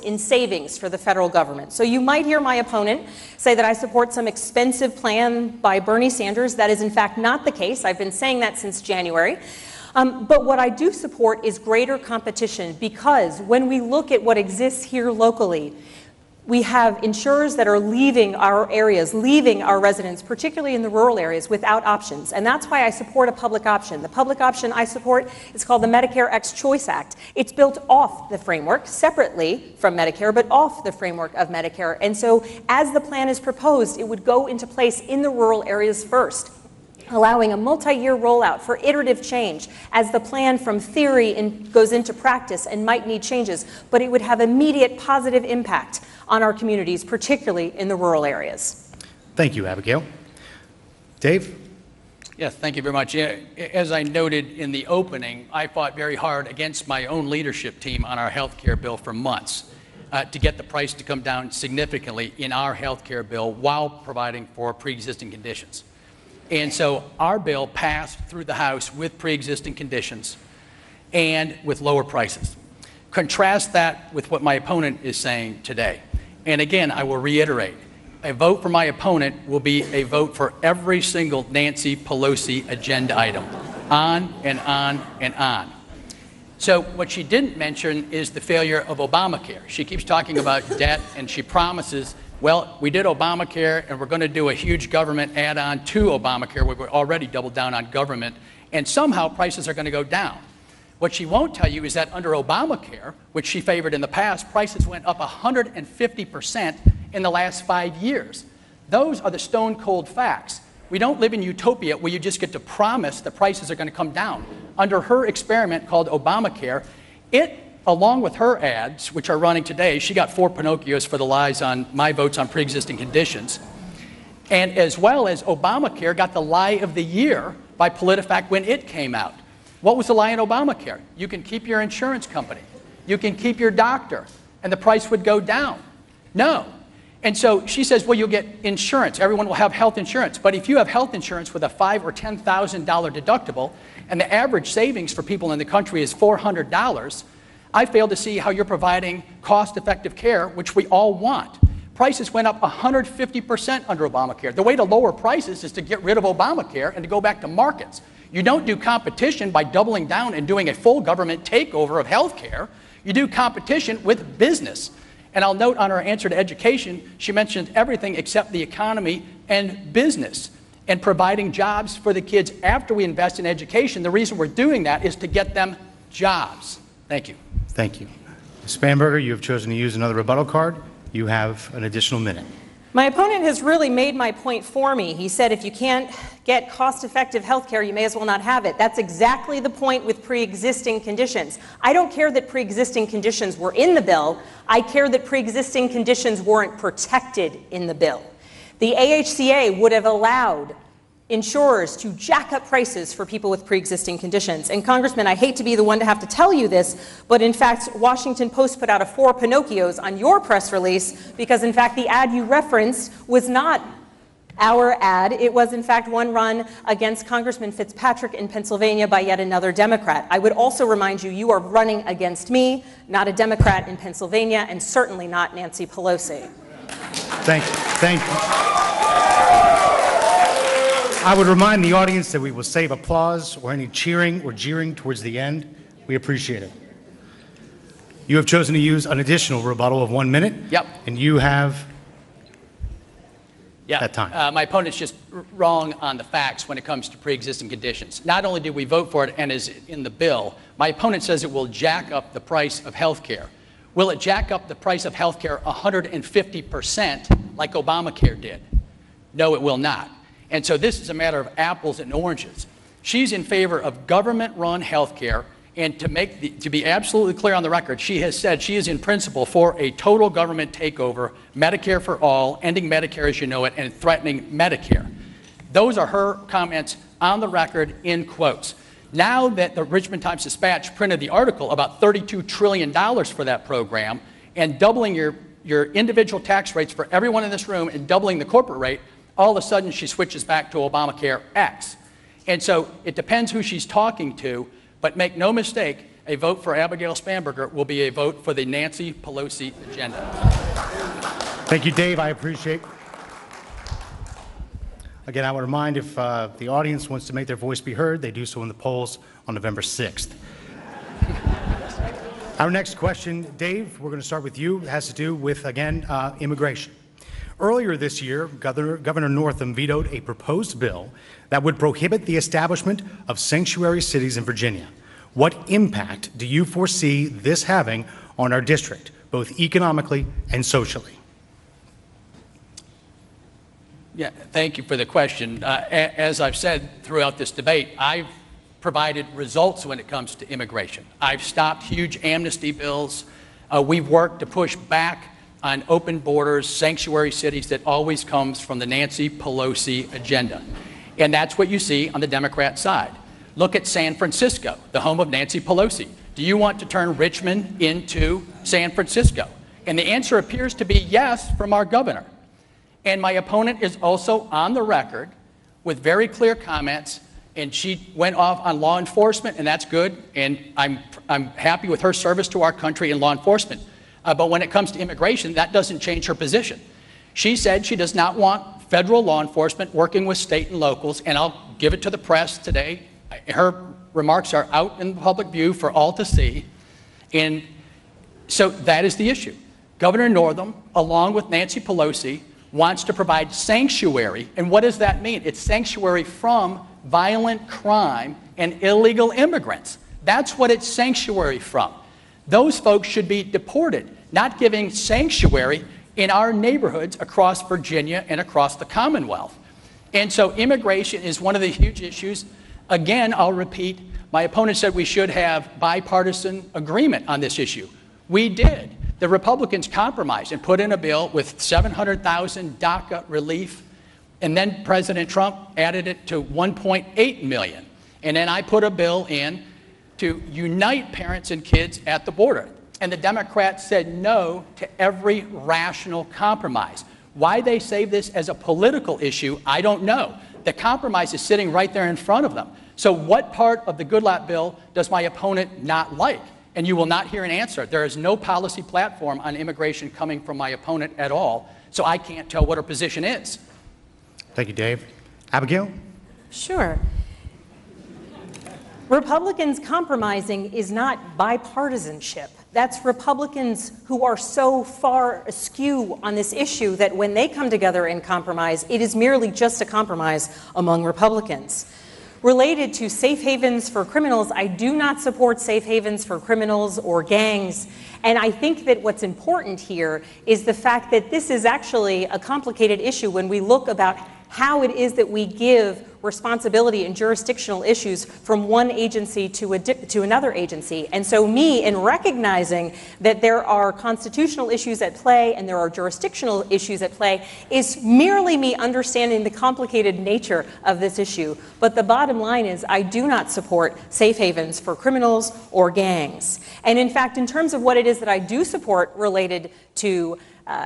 in savings for the federal government. So you might hear my opponent say that I support some expensive plan by Bernie Sanders. That is in fact not the case. I've been saying that since January. But what I do support is greater competition, because when we look at what exists here locally, we have insurers that are leaving our areas, leaving our residents, particularly in the rural areas, without options. And that's why I support a public option. The public option I support is called the Medicare X Choice Act. It's built off the framework, separately from Medicare, but off the framework of Medicare. And so as the plan is proposed, it would go into place in the rural areas first, allowing a multi-year rollout for iterative change as the plan from theory goes into practice and might need changes, but it would have immediate positive impact on our communities, particularly in the rural areas. Thank you, Abigail. Dave? Yes, thank you very much. As I noted in the opening, I fought very hard against my own leadership team on our health care bill for months to get the price to come down significantly in our health care bill while providing for pre-existing conditions. And so our bill passed through the House with pre-existing conditions and with lower prices. Contrast that with what my opponent is saying today. And again, I will reiterate, a vote for my opponent will be a vote for every single Nancy Pelosi agenda item, on and on and on. So what she didn't mention is the failure of Obamacare. She keeps talking about debt, and she promises, well, we did Obamacare, and we're going to do a huge government add-on to Obamacare. We've already doubled down on government, and somehow prices are going to go down. What she won't tell you is that under Obamacare, which she favored in the past, prices went up 150% in the last 5 years. Those are the stone cold facts. We don't live in utopia where you just get to promise that prices are going to come down. Under her experiment called Obamacare, it, along with her ads, which are running today, she got 4 Pinocchios for the lies on my votes on pre-existing conditions, and as well as Obamacare got the lie of the year by PolitiFact when it came out. What was the lie in Obamacare? You can keep your insurance company. You can keep your doctor, and the price would go down. No. And so she says, well, you'll get insurance. Everyone will have health insurance. But if you have health insurance with a $5,000 or $10,000 deductible, and the average savings for people in the country is $400, I fail to see how you're providing cost-effective care, which we all want. Prices went up 150% under Obamacare. The way to lower prices is to get rid of Obamacare and to go back to markets. You don't do competition by doubling down and doing a full government takeover of health care. You do competition with business. And I'll note on her answer to education, she mentioned everything except the economy and business and providing jobs for the kids after we invest in education. The reason we're doing that is to get them jobs. Thank you. Thank you. Ms. Spanberger, you have chosen to use another rebuttal card. You have an additional minute. My opponent has really made my point for me. He said if you can't get cost-effective health care, you may as well not have it. That's exactly the point with pre-existing conditions. I don't care that pre-existing conditions were in the bill. I care that pre-existing conditions weren't protected in the bill. The AHCA would have allowed insurers to jack up prices for people with pre-existing conditions. And Congressman, I hate to be the one to have to tell you this, but in fact, Washington Post put out a 4 Pinocchios on your press release because in fact the ad you referenced was not our ad. It was in fact one run against Congressman Fitzpatrick in Pennsylvania by yet another Democrat. I would also remind you, you are running against me, not a Democrat in Pennsylvania, and certainly not Nancy Pelosi. Thank you. Thank you. I would remind the audience that we will save applause or any cheering or jeering towards the end. We appreciate it. You have chosen to use an additional rebuttal of 1 minute. Yep. And you have that time. My opponent's just wrong on the facts when it comes to pre-existing conditions. Not only did we vote for it and is in the bill, my opponent says it will jack up the price of health care. Will it jack up the price of health care 150% like Obamacare did? No, it will not. And so this is a matter of apples and oranges. She's in favor of government-run health care, and to be absolutely clear on the record, she has said she is in principle for a total government takeover, Medicare for all, ending Medicare as you know it, and threatening Medicare. Those are her comments on the record in quotes. Now that the Richmond Times-Dispatch printed the article about $32 trillion for that program and doubling your individual tax rates for everyone in this room and doubling the corporate rate, all of a sudden she switches back to Obamacare X. And so it depends who she's talking to, but make no mistake, a vote for Abigail Spanberger will be a vote for the Nancy Pelosi agenda. Thank you, Dave. I appreciate. Again, I would remind if the audience wants to make their voice be heard, they do so in the polls on November 6th. Our next question, Dave, we're going to start with you. It has to do with, again, immigration. Earlier this year, Governor Northam vetoed a proposed bill that would prohibit the establishment of sanctuary cities in Virginia. What impact do you foresee this having on our district, both economically and socially? Yeah, thank you for the question. As I've said throughout this debate, I've provided results when it comes to immigration. I've stopped huge amnesty bills. We've worked to push back on open borders, sanctuary cities that always comes from the Nancy Pelosi agenda. And that's what you see on the Democrat side. Look at San Francisco, the home of Nancy Pelosi. Do you want to turn Richmond into San Francisco? And the answer appears to be yes from our governor. And my opponent is also on the record with very clear comments, and she went off on law enforcement, and that's good, and I'm happy with her service to our country in law enforcement. But when it comes to immigration, that doesn't change her position. She said she does not want federal law enforcement working with state and locals, and I'll give it to the press today. Her remarks are out in the public view for all to see, and so that is the issue. Governor Northam, along with Nancy Pelosi, wants to provide sanctuary, and what does that mean? It's sanctuary from violent crime and illegal immigrants. That's what it's sanctuary from. Those folks should be deported, not giving sanctuary in our neighborhoods across Virginia and across the Commonwealth. And so immigration is one of the huge issues. Again, I'll repeat, my opponent said we should have bipartisan agreement on this issue. We did. The Republicans compromised and put in a bill with 700,000 DACA relief, and then President Trump added it to 1.8 million. And then I put a bill in to unite parents and kids at the border. And the Democrats said no to every rational compromise. Why they save this as a political issue, I don't know. The compromise is sitting right there in front of them. So what part of the Goodlatte bill does my opponent not like? And you will not hear an answer. There is no policy platform on immigration coming from my opponent at all, so I can't tell what her position is. Thank you, Dave. Abigail? Sure. Republicans compromising is not bipartisanship. That's Republicans who are so far askew on this issue that when they come together and compromise, it is merely just a compromise among Republicans. Related to safe havens for criminals, I do not support safe havens for criminals or gangs. And I think that what's important here is the fact that this is actually a complicated issue when we look about how it is that we give responsibility and jurisdictional issues from one agency to another agency. And so me, in recognizing that there are constitutional issues at play and there are jurisdictional issues at play, is merely me understanding the complicated nature of this issue. But the bottom line is I do not support safe havens for criminals or gangs. And in fact, in terms of what it is that I do support related to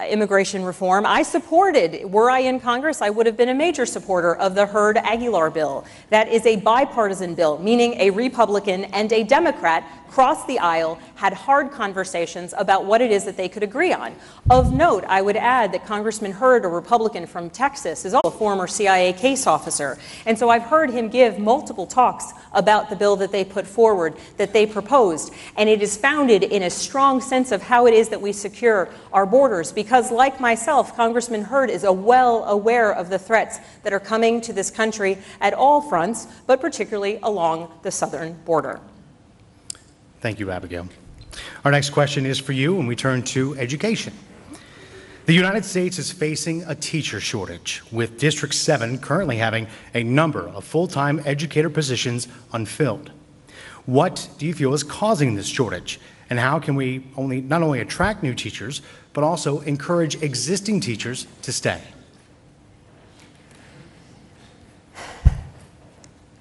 immigration reform, I supported, were I in Congress, I would have been a major supporter of the Hurd-Aguilar bill. That is a bipartisan bill, meaning a Republican and a Democrat crossed the aisle, had hard conversations about what it is that they could agree on. Of note, I would add that Congressman Hurd, a Republican from Texas, is also a former CIA case officer. And so I've heard him give multiple talks about the bill that they put forward, that they proposed. And it is founded in a strong sense of how it is that we secure our borders. Because like myself, Congressman Hurd is well aware of the threats that are coming to this country at all fronts, but particularly along the southern border. Thank you, Abigail. Our next question is for you, and we turn to education. The United States is facing a teacher shortage, with District 7 currently having a number of full-time educator positions unfilled. What do you feel is causing this shortage, and how can we not only attract new teachers, but also encourage existing teachers to stay?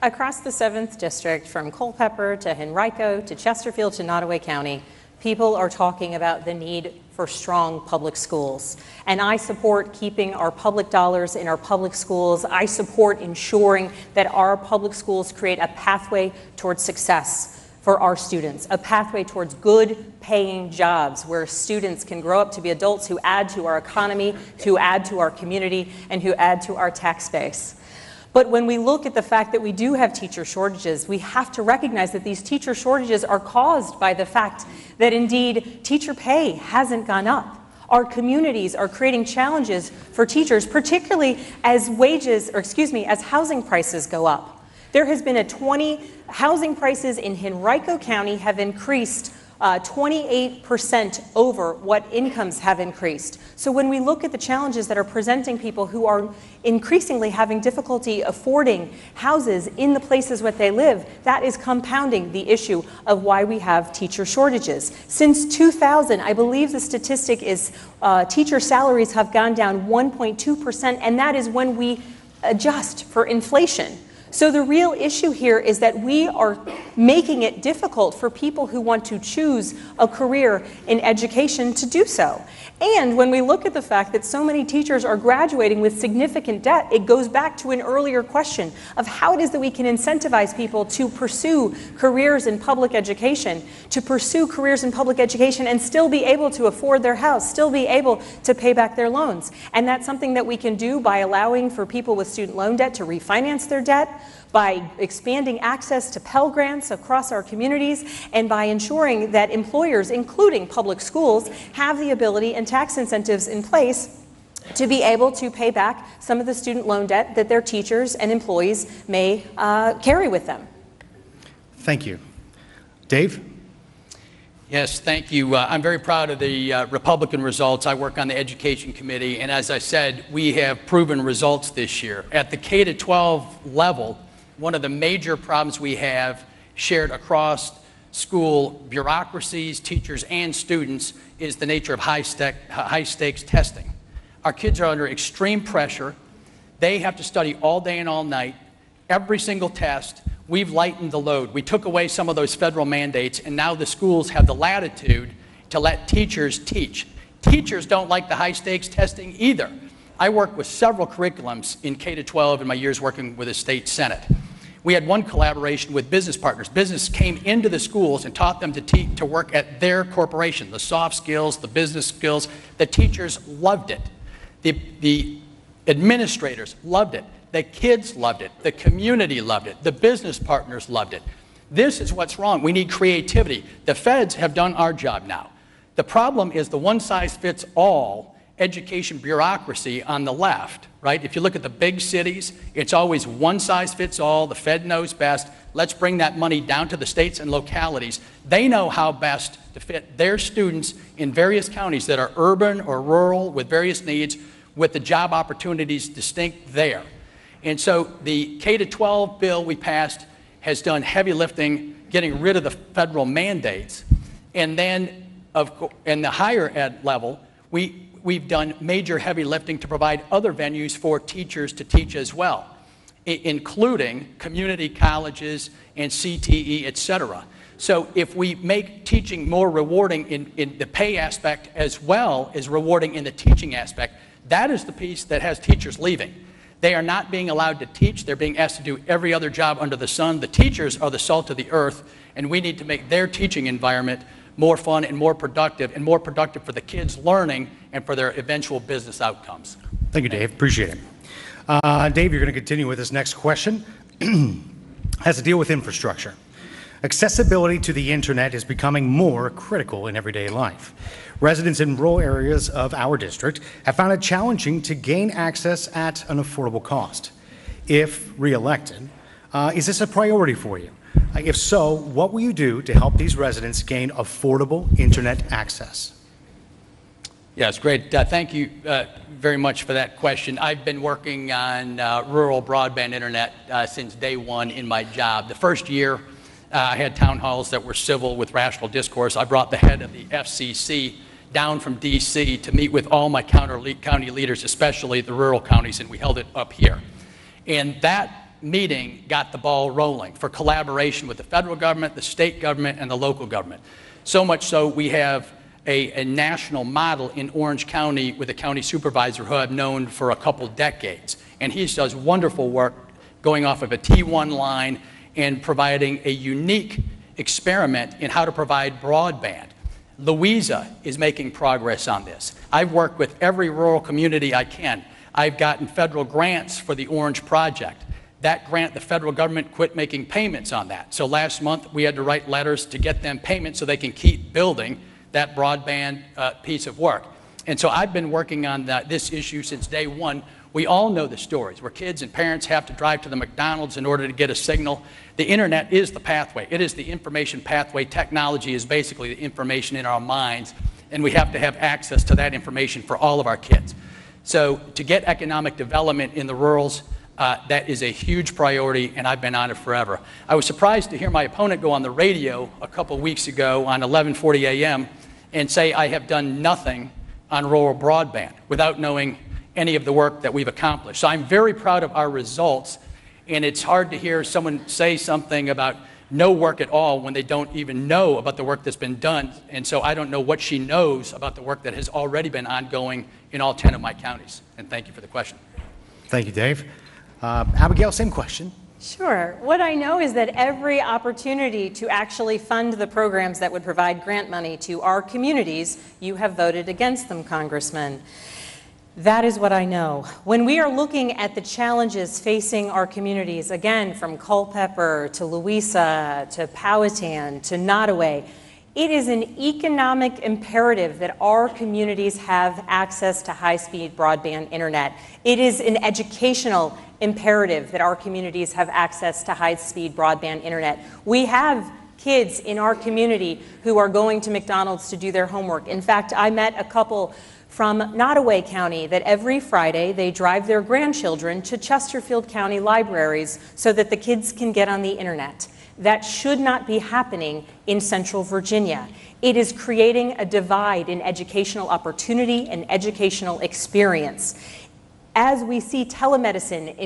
Across the 7th District, from Culpeper to Henrico to Chesterfield to Nottoway County, people are talking about the need for strong public schools. And I support keeping our public dollars in our public schools. I support ensuring that our public schools create a pathway towards success for our students, a pathway towards good paying jobs where students can grow up to be adults who add to our economy, who add to our community, and who add to our tax base. But when we look at the fact that we do have teacher shortages, we have to recognize that these teacher shortages are caused by the fact that indeed teacher pay hasn't gone up. Our communities are creating challenges for teachers, particularly as as housing prices go up. There has been housing prices in Henrico County have increased 28% over what incomes have increased. So when we look at the challenges that are presenting people who are increasingly having difficulty affording houses in the places where they live, that is compounding the issue of why we have teacher shortages. Since 2000, I believe the statistic is teacher salaries have gone down 1.2%, and that is when we adjust for inflation. So the real issue here is that we are making it difficult for people who want to choose a career in education to do so. And when we look at the fact that so many teachers are graduating with significant debt, it goes back to an earlier question of how it is that we can incentivize people to pursue careers in public education, and still be able to afford their house, still be able to pay back their loans. And that's something that we can do by allowing for people with student loan debt to refinance their debt, by expanding access to Pell Grants across our communities, and by ensuring that employers, including public schools, have the ability and tax incentives in place to be able to pay back some of the student loan debt that their teachers and employees may carry with them. Thank you. Dave? Yes, thank you. I'm very proud of the Republican results. I work on the Education Committee, and as I said, we have proven results this year. At the K-12 level, one of the major problems we have shared across school bureaucracies, teachers, and students is the nature of high-stakes testing. Our kids are under extreme pressure. They have to study all day and all night, every single test. We've lightened the load. We took away some of those federal mandates, and now the schools have the latitude to let teachers teach. Teachers don't like the high-stakes testing either. I worked with several curriculums in K-12 in my years working with the state senate. We had one collaboration with business partners. Business came into the schools and taught them to work at their corporation, the soft skills, the business skills. The teachers loved it. The administrators loved it. The kids loved it. The community loved it. The business partners loved it. This is what's wrong. We need creativity. The feds have done our job now. The problem is the one-size-fits-all education bureaucracy on the left, right? If you look at the big cities, it's always one-size-fits-all. The Fed knows best. Let's bring that money down to the states and localities. They know how best to fit their students in various counties that are urban or rural with various needs, with the job opportunities distinct there. And so the K-12 bill we passed has done heavy lifting, getting rid of the federal mandates. And then in the higher ed level, we've done major heavy lifting to provide other venues for teachers to teach as well, including community colleges and CTE, et cetera. So if we make teaching more rewarding in the pay aspect as well as rewarding in the teaching aspect, that is the piece that has teachers leaving. They are not being allowed to teach. They're being asked to do every other job under the sun. The teachers are the salt of the earth, and we need to make their teaching environment more fun and more productive for the kids learning and for their eventual business outcomes. Thank you, Dave. Appreciate it. Dave, you're going to continue with this next question. Has to deal with infrastructure. Accessibility to the internet is becoming more critical in everyday life. Residents in rural areas of our district have found it challenging to gain access at an affordable cost. If re-elected, is this a priority for you? If so, what will you do to help these residents gain affordable internet access? Yes, great. Thank you very much for that question. I've been working on rural broadband internet since day one in my job. The first year, I had town halls that were civil with rational discourse. I brought the head of the FCC down from D.C. to meet with all my county leaders, especially the rural counties, and we held it up here. And that meeting got the ball rolling for collaboration with the federal government, the state government, and the local government. So much so we have a national model in Orange County with a county supervisor who I've known for a couple decades. And he does wonderful work going off of a T1 line and providing a unique experiment in how to provide broadband. Louisa is making progress on this. I've worked with every rural community I can. I've gotten federal grants for the Orange Project. That grant, the federal government quit making payments on that. So last month we had to write letters to get them payments so they can keep building that broadband piece of work. And so I've been working on this issue since day one. We all know the stories where kids and parents have to drive to the McDonald's in order to get a signal. The internet is the pathway. It is the information pathway. Technology is basically the information in our minds, and we have to have access to that information for all of our kids. So to get economic development in the rurals, that is a huge priority, and I've been on it forever. I was surprised to hear my opponent go on the radio a couple weeks ago on 11:40 a.m. and say I have done nothing on rural broadband without knowing any of the work that we've accomplished. So I'm very proud of our results, and it's hard to hear someone say something about no work at all when they don't even know about the work that's been done. And so I don't know what she knows about the work that has already been ongoing in all 10 of my counties. And thank you for the question. Thank you, Dave. Abigail, same question. Sure. What I know is that every opportunity to actually fund the programs that would provide grant money to our communities, you have voted against them, Congressman. That is what I know. When we are looking at the challenges facing our communities, again, from Culpeper to Louisa to Powhatan to Nottoway, it is an economic imperative that our communities have access to high-speed broadband internet. It is an educational imperative that our communities have access to high-speed broadband internet. We have kids in our community who are going to McDonald's to do their homework. In fact, I met a couple from Nottoway County that every Friday they drive their grandchildren to Chesterfield County libraries so that the kids can get on the internet. That should not be happening in Central Virginia. It is creating a divide in educational opportunity and educational experience. As we see telemedicine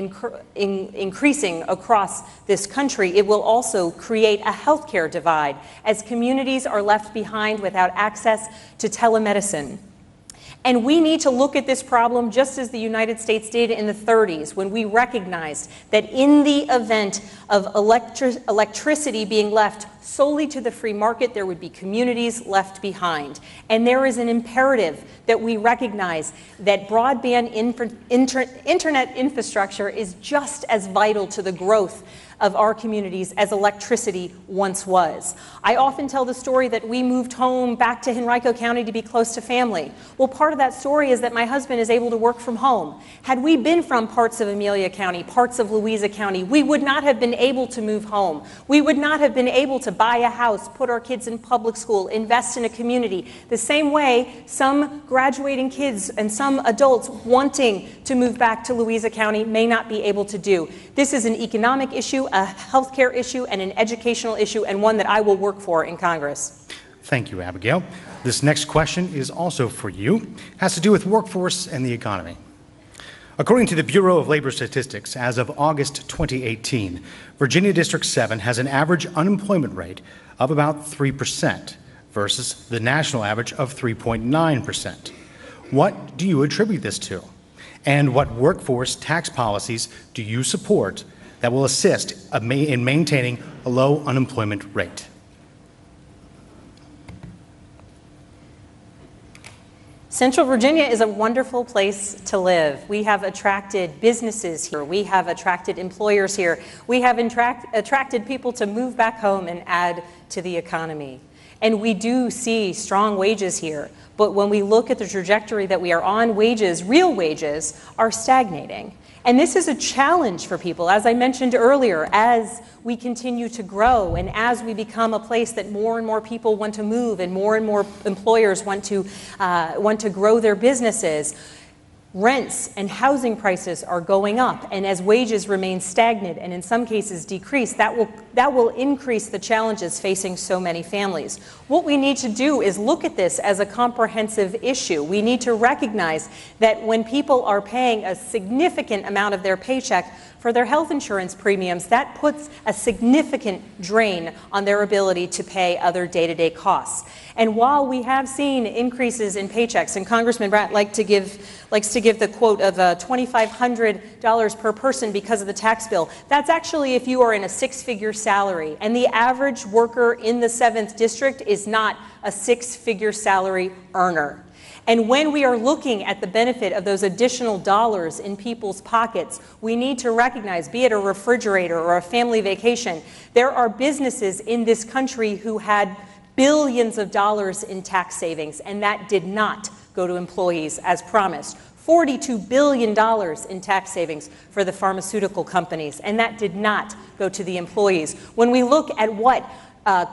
increasing across this country, it will also create a healthcare divide as communities are left behind without access to telemedicine. And we need to look at this problem just as the United States did in the 30s, when we recognized that in the event of electricity being left solely to the free market, there would be communities left behind. And there is an imperative that we recognize that broadband internet infrastructure is just as vital to the growth of our communities as electricity once was. I often tell the story that we moved home back to Henrico County to be close to family. Well, part of that story is that my husband is able to work from home. Had we been from parts of Amelia County, parts of Louisa County, we would not have been able to move home. We would not have been able to buy a house, put our kids in public school, invest in a community. The same way some graduating kids and some adults wanting to move back to Louisa County may not be able to do. This is an economic issue, a healthcare issue, and an educational issue, and one that I will work for in Congress. Thank you, Abigail. This next question is also for you. It has to do with workforce and the economy. According to the Bureau of Labor Statistics, as of August 2018, Virginia District 7 has an average unemployment rate of about 3% versus the national average of 3.9%. What do you attribute this to? And what workforce tax policies do you support that will assist in maintaining a low unemployment rate? Central Virginia is a wonderful place to live. We have attracted businesses here. We have attracted employers here. We have attracted people to move back home and add to the economy. And we do see strong wages here. But when we look at the trajectory that we are on, wages, real wages, are stagnating. And this is a challenge for people, as I mentioned earlier, as we continue to grow and as we become a place that more and more people want to move and more employers want to grow their businesses. Rents and housing prices are going up, and as wages remain stagnant and in some cases decrease, that will increase the challenges facing so many families. What we need to do is look at this as a comprehensive issue. We need to recognize that when people are paying a significant amount of their paycheck for their health insurance premiums, that puts a significant drain on their ability to pay other day-to-day costs. And while we have seen increases in paychecks, and Congressman Brat likes to give the quote of $2,500 per person because of the tax bill, that's actually if you are in a six-figure salary. And the average worker in the 7th District is not a six-figure salary earner. And when we are looking at the benefit of those additional dollars in people's pockets, we need to recognize, be it a refrigerator or a family vacation, there are businesses in this country who had billions of dollars in tax savings, and that did not go to employees as promised. $42 billion in tax savings for the pharmaceutical companies, and that did not go to the employees. When we look at what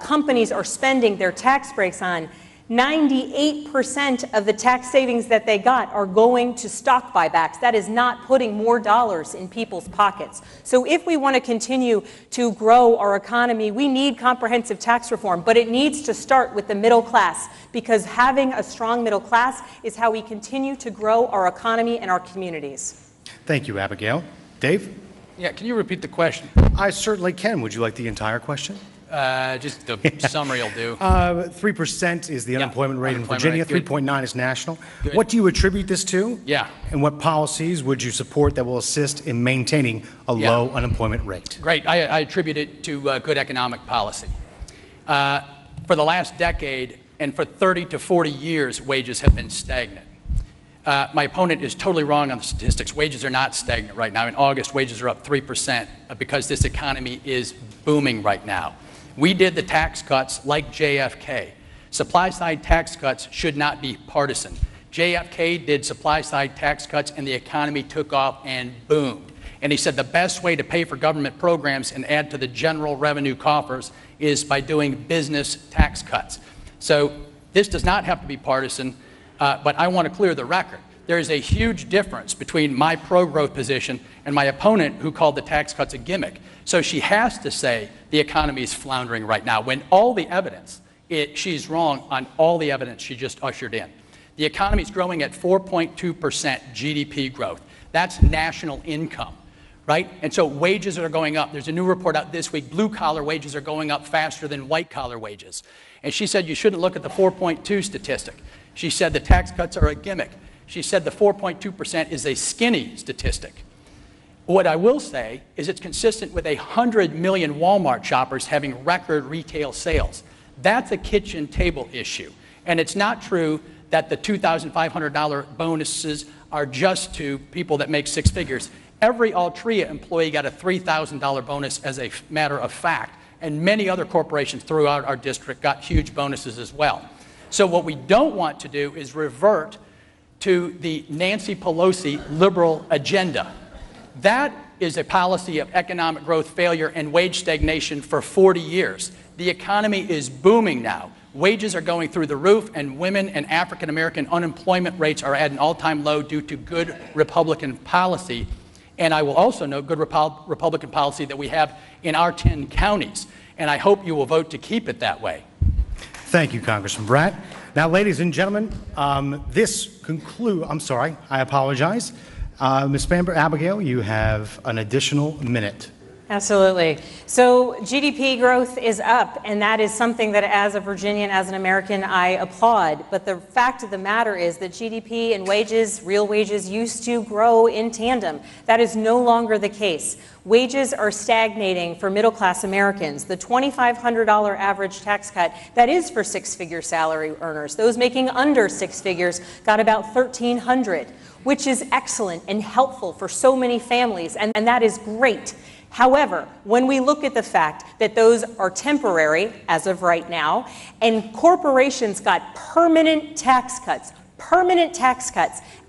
companies are spending their tax breaks on, 98% of the tax savings that they got are going to stock buybacks. That is not putting more dollars in people's pockets. So if we want to continue to grow our economy, we need comprehensive tax reform, but it needs to start with the middle class, because having a strong middle class is how we continue to grow our economy and our communities. Thank you, Abigail. Dave? Yeah, can you repeat the question? I certainly can. Would you like the entire question? Just the summary will do. 3% is the unemployment rate in Virginia. 3.9 is national. Good. What do you attribute this to? Yeah. And what policies would you support that will assist in maintaining a low unemployment rate? Great. I attribute it to good economic policy. For the last decade and for 30 to 40 years, wages have been stagnant. My opponent is totally wrong on the statistics. Wages are not stagnant right now. In August, wages are up 3% because this economy is booming right now. We did the tax cuts like JFK. Supply-side tax cuts should not be partisan. JFK did supply-side tax cuts and the economy took off and boomed. And he said the best way to pay for government programs and add to the general revenue coffers is by doing business tax cuts. So this does not have to be partisan, but I want to clear the record. There is a huge difference between my pro-growth position and my opponent who called the tax cuts a gimmick. So she has to say the economy is floundering right now when all the evidence, she's wrong on all the evidence she just ushered in. The economy is growing at 4.2% GDP growth. That's national income, right? And so wages are going up. There's a new report out this week. Blue-collar wages are going up faster than white-collar wages. And she said you shouldn't look at the 4.2 statistic. She said the tax cuts are a gimmick. She said the 4.2% is a skinny statistic. What I will say is it's consistent with 100 million Walmart shoppers having record retail sales. That's a kitchen table issue. And it's not true that the $2,500 bonuses are just to people that make six figures. Every Altria employee got a $3,000 bonus as a matter of fact. And many other corporations throughout our district got huge bonuses as well. So what we don't want to do is revert to the Nancy Pelosi liberal agenda. That is a policy of economic growth failure and wage stagnation for 40 years. The economy is booming now. Wages are going through the roof, and women and African American unemployment rates are at an all-time low due to good Republican policy. And I will also note good Republican policy that we have in our 10 counties. And I hope you will vote to keep it that way. Thank you, Congressman Brat. Now, ladies and gentlemen, this concludes, I'm sorry, I apologize. Ms. Spanberger, Abigail, you have an additional minute. Absolutely. So GDP growth is up, and that is something that as a Virginian, as an American, I applaud. But the fact of the matter is that GDP and wages, real wages, used to grow in tandem. That is no longer the case. Wages are stagnating for middle-class Americans. The $2,500 average tax cut, that is for six-figure salary earners. Those making under six figures got about $1,300, which is excellent and helpful for so many families, and that is great. However, when we look at the fact that those are temporary as of right now, and corporations got permanent tax cuts,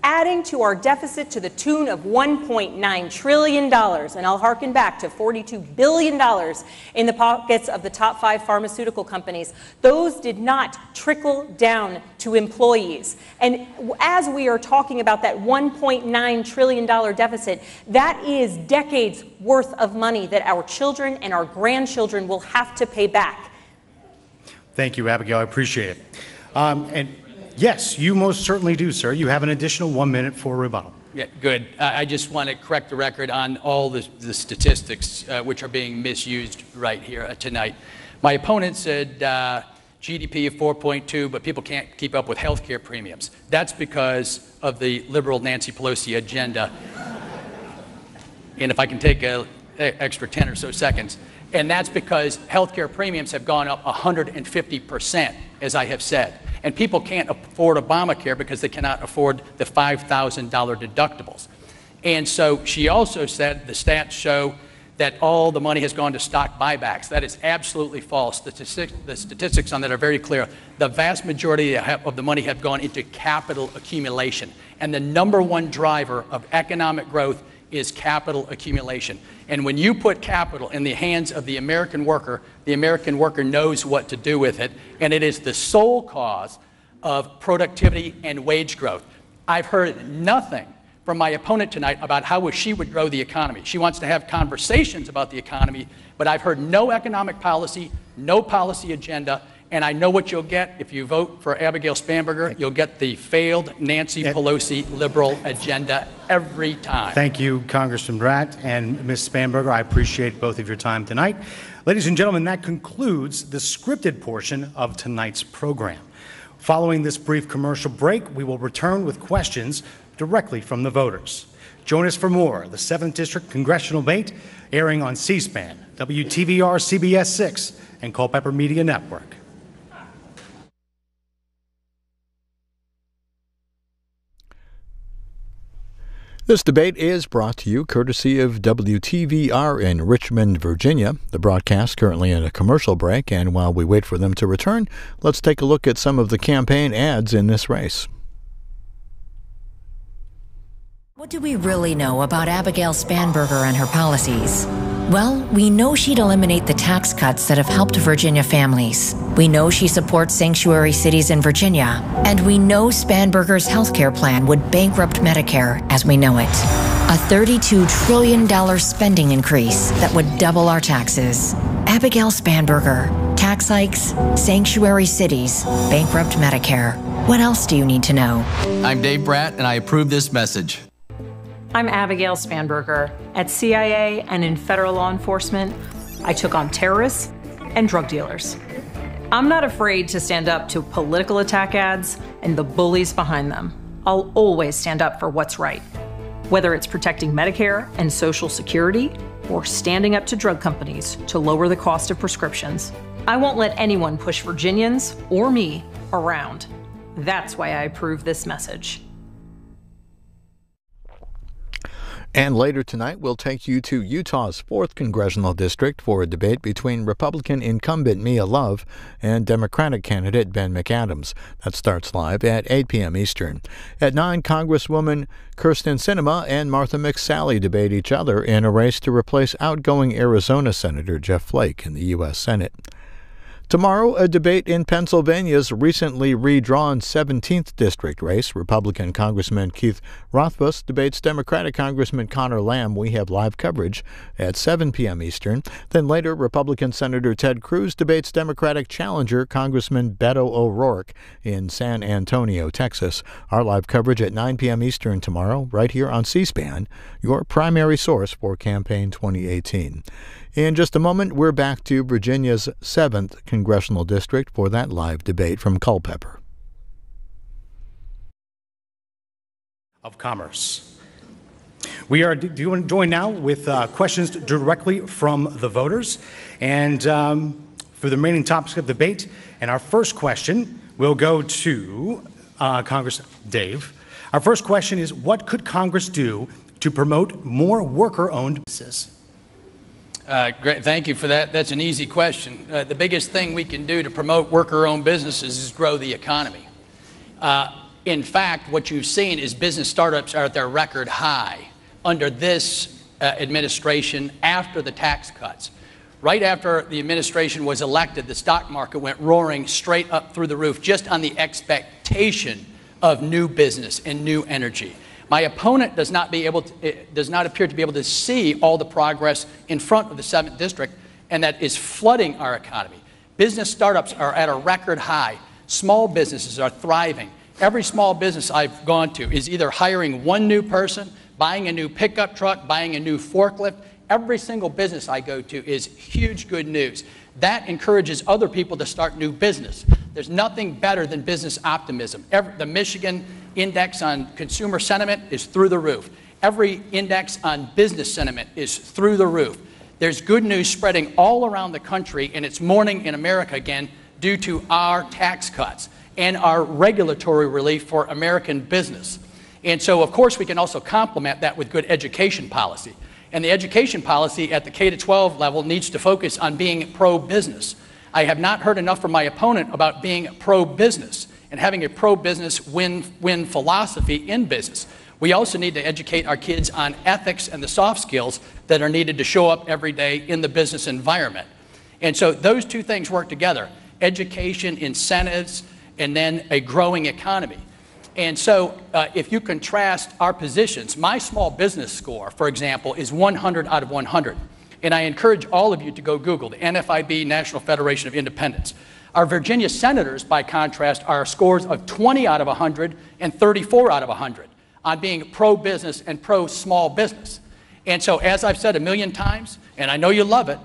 adding to our deficit to the tune of $1.9 trillion, and I'll harken back to $42 billion in the pockets of the top 5 pharmaceutical companies. Those did not trickle down to employees. And as we are talking about that $1.9 trillion deficit, that is decades worth of money that our children and our grandchildren will have to pay back. Thank you, Abigail. I appreciate it. And yes, you most certainly do, sir. You have an additional 1 minute for rebuttal. Yeah, good. I just want to correct the record on all the statistics which are being misused right here tonight. My opponent said GDP of 4.2, but people can't keep up with health care premiums. That's because of the liberal Nancy Pelosi agenda. And if I can take an extra 10 or so seconds, and that's because health care premiums have gone up 150%, as I have said. And people can't afford Obamacare because they cannot afford the $5,000 deductibles. And so she also said the stats show that all the money has gone to stock buybacks. That is absolutely false. The statistics on that are very clear. The vast majority of the money have gone into capital accumulation. And the #1 driver of economic growth is capital accumulation. And when you put capital in the hands of the American worker knows what to do with it, and it is the sole cause of productivity and wage growth. I've heard nothing from my opponent tonight about how she would grow the economy. She wants to have conversations about the economy, but I've heard no economic policy, no policy agenda, and I know what you'll get if you vote for Abigail Spanberger. You'll get the failed Nancy Pelosi liberal agenda every time. Thank you, Congressman Brat and Ms. Spanberger. I appreciate both of your time tonight. Ladies and gentlemen, that concludes the scripted portion of tonight's program. Following this brief commercial break, we will return with questions directly from the voters. Join us for more of the 7th District Congressional Debate, airing on C-SPAN, WTVR CBS 6, and Culpeper Media Network. This debate is brought to you courtesy of WTVR in Richmond, Virginia. The broadcast currently in a commercial break, and while we wait for them to return, let's take a look at some of the campaign ads in this race. What do we really know about Abigail Spanberger and her policies? Well, we know she'd eliminate the tax cuts that have helped Virginia families. We know she supports sanctuary cities in Virginia. And we know Spanberger's healthcare plan would bankrupt Medicare as we know it. A $32 trillion spending increase that would double our taxes. Abigail Spanberger. Tax hikes, sanctuary cities, bankrupt Medicare. What else do you need to know? I'm Dave Brat, and I approve this message. I'm Abigail Spanberger. At CIA and in federal law enforcement, I took on terrorists and drug dealers. I'm not afraid to stand up to political attack ads and the bullies behind them. I'll always stand up for what's right, whether it's protecting Medicare and Social Security or standing up to drug companies to lower the cost of prescriptions. I won't let anyone push Virginians or me around. That's why I approve this message. And later tonight, we'll take you to Utah's 4th Congressional District for a debate between Republican incumbent Mia Love and Democratic candidate Ben McAdams. That starts live at 8 p.m. Eastern. At 9, Congresswoman Kirsten Sinema and Martha McSally debate each other in a race to replace outgoing Arizona Senator Jeff Flake in the U.S. Senate. Tomorrow, a debate in Pennsylvania's recently redrawn 17th District race. Republican Congressman Keith Rothfuss debates Democratic Congressman Connor Lamb. We have live coverage at 7 p.m. Eastern. Then later, Republican Senator Ted Cruz debates Democratic challenger Congressman Beto O'Rourke in San Antonio, Texas. Our live coverage at 9 p.m. Eastern tomorrow, right here on C-SPAN, your primary source for Campaign 2018. In just a moment, we're back to Virginia's 7th Congressional District for that live debate from Culpeper. Of Commerce. We are joined now with questions directly from the voters. And for the remaining topics of debate, and our first question will go to Congress Dave. Our first question is, what could Congress do to promote more worker-owned businesses? Great. Thank you for that. That's an easy question. The biggest thing we can do to promote worker-owned businesses is grow the economy. In fact, what you've seen is business startups are at their record high under this administration after the tax cuts. Right after the administration was elected, the stock market went roaring straight up through the roof just on the expectation of new business and new energy. My opponent does not appear to be able to see all the progress in front of the 7th District, and that is flooding our economy. Business startups are at a record high. Small businesses are thriving. Every small business I've gone to is either hiring one new person, buying a new pickup truck, buying a new forklift. Every single business I go to is huge good news. That encourages other people to start new business. There's nothing better than business optimism. The Michigan Index on consumer sentiment is through the roof. Every index on business sentiment is through the roof. There's good news spreading all around the country, and it's morning in America again due to our tax cuts and our regulatory relief for American business. And so, of course, we can also complement that with good education policy. And the education policy at the K-12 level needs to focus on being pro-business. I have not heard enough from my opponent about being pro-business and having a pro-business win-win philosophy in business. We also need to educate our kids on ethics and the soft skills that are needed to show up every day in the business environment. And so those two things work together: education, incentives, and then a growing economy. And so if you contrast our positions, my small business score, for example, is 100 out of 100. And I encourage all of you to go Google the NFIB, National Federation of Independents. Our Virginia senators, by contrast, are scores of 20 out of 100 and 34 out of 100 on being pro-business and pro-small business. And so, as I've said a million times, and I know you love it,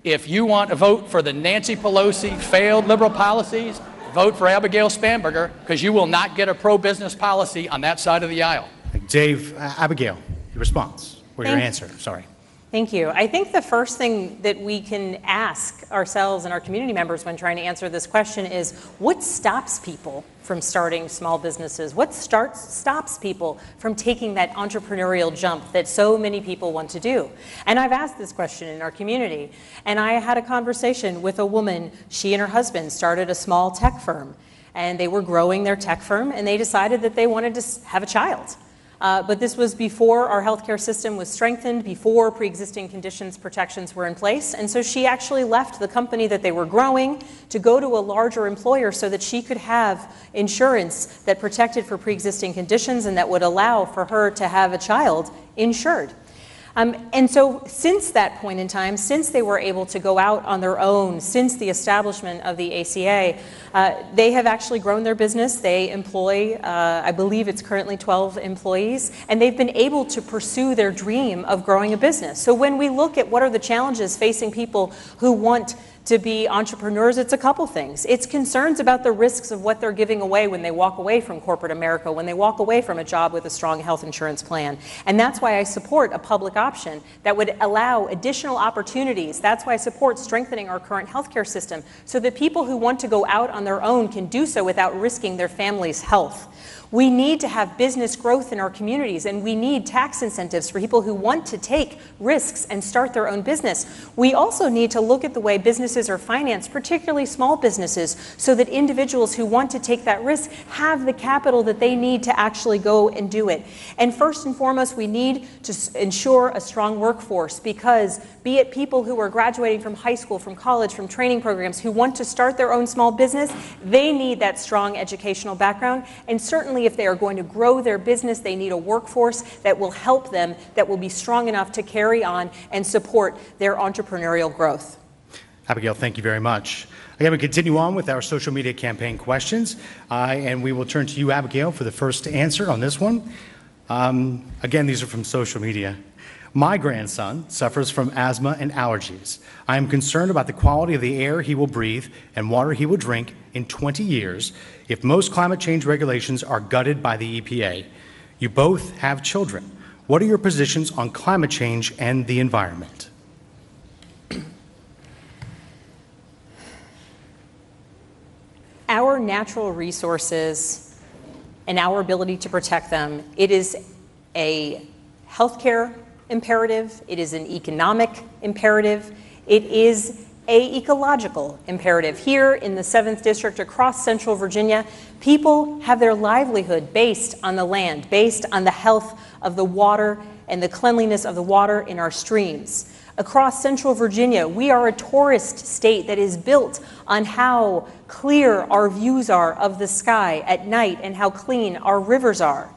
if you want to vote for the Nancy Pelosi failed liberal policies, vote for Abigail Spanberger, because you will not get a pro-business policy on that side of the aisle. Dave, Abigail, your response, or your answer, sorry. Thank you. I think the first thing that we can ask ourselves and our community members when trying to answer this question is, what stops people from starting small businesses? What stops people from taking that entrepreneurial jump that so many people want to do? And I've asked this question in our community, and I had a conversation with a woman. She and her husband started a small tech firm, and they were growing their tech firm, and they decided that they wanted to have a child. But this was before our healthcare system was strengthened, before pre-existing conditions protections were in place. And so she actually left the company that they were growing to go to a larger employer so that she could have insurance that protected for pre-existing conditions and that would allow for her to have a child insured. And so since that point in time, since they were able to go out on their own, since the establishment of the ACA, they have actually grown their business. They employ, I believe it's currently 12 employees, and they've been able to pursue their dream of growing a business. So when we look at what are the challenges facing people who want to be entrepreneurs, it's a couple things. It's concerns about the risks of what they're giving away when they walk away from corporate America, when they walk away from a job with a strong health insurance plan. And that's why I support a public option that would allow additional opportunities. That's why I support strengthening our current healthcare system so that people who want to go out on their own can do so without risking their family's health. We need to have business growth in our communities, and we need tax incentives for people who want to take risks and start their own business. We also need to look at the way businesses are financed, particularly small businesses, so that individuals who want to take that risk have the capital that they need to actually go and do it. And first and foremost, we need to ensure a strong workforce, because be it people who are graduating from high school, from college, from training programs, who want to start their own small business, they need that strong educational background. And certainly if they are going to grow their business, they need a workforce that will help them, that will be strong enough to carry on and support their entrepreneurial growth. Abigail, thank you very much. Again, we continue on with our social media campaign questions, and we will turn to you, Abigail, for the first answer on this one. Again, these are from social media. My grandson suffers from asthma and allergies. I am concerned about the quality of the air he will breathe and water he will drink in 20 years if most climate change regulations are gutted by the EPA. You both have children. What are your positions on climate change and the environment? Our natural resources and our ability to protect them, it is a healthcare imperative, it is an economic imperative, it is an ecological imperative. Here in the 7th District across central Virginia, people have their livelihood based on the land, based on the health of the water and the cleanliness of the water in our streams. Across central Virginia, we are a tourist state that is built on how clear our views are of the sky at night and how clean our rivers are.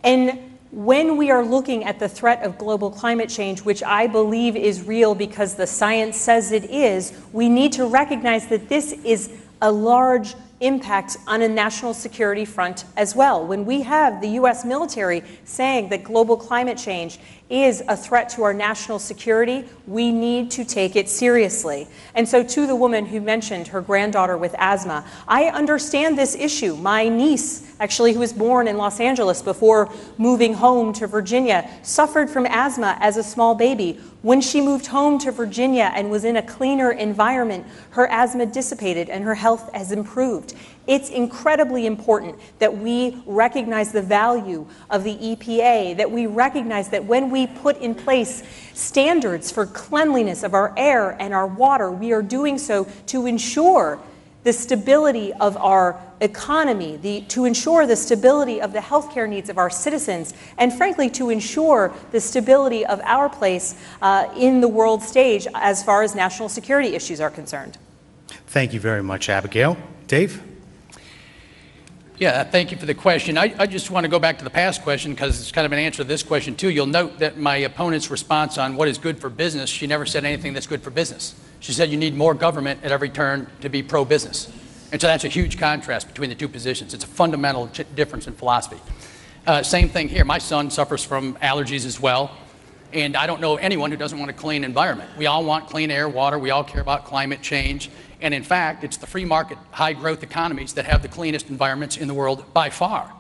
And when we are looking at the threat of global climate change, which I believe is real because the science says it is, we need to recognize that this is a large impact on a national security front as well. When we have the U.S. military saying that global climate change is a threat to our national security, we need to take it seriously. And so to the woman who mentioned her granddaughter with asthma, I understand this issue. My niece, actually, who was born in Los Angeles before moving home to Virginia, suffered from asthma as a small baby. When she moved home to Virginia and was in a cleaner environment, her asthma dissipated and her health has improved. It's incredibly important that we recognize the value of the EPA, that we recognize that when we put in place standards for cleanliness of our air and our water, we are doing so to ensure the stability of our economy, to ensure the stability of the healthcare needs of our citizens, and frankly, to ensure the stability of our place in the world stage as far as national security issues are concerned. Thank you very much, Abigail. Dave? Yeah, thank you for the question. I just want to go back to the past question because it's kind of an answer to this question too. You'll note that my opponent's response on what is good for business, she never said anything that's good for business. She said you need more government at every turn to be pro-business. And so that's a huge contrast between the two positions. It's a fundamental difference in philosophy. Same thing here. My son suffers from allergies as well. And I don't know anyone who doesn't want a clean environment. We all want clean air, water. We all care about climate change. And in fact, it's the free market, high growth economies that have the cleanest environments in the world by far.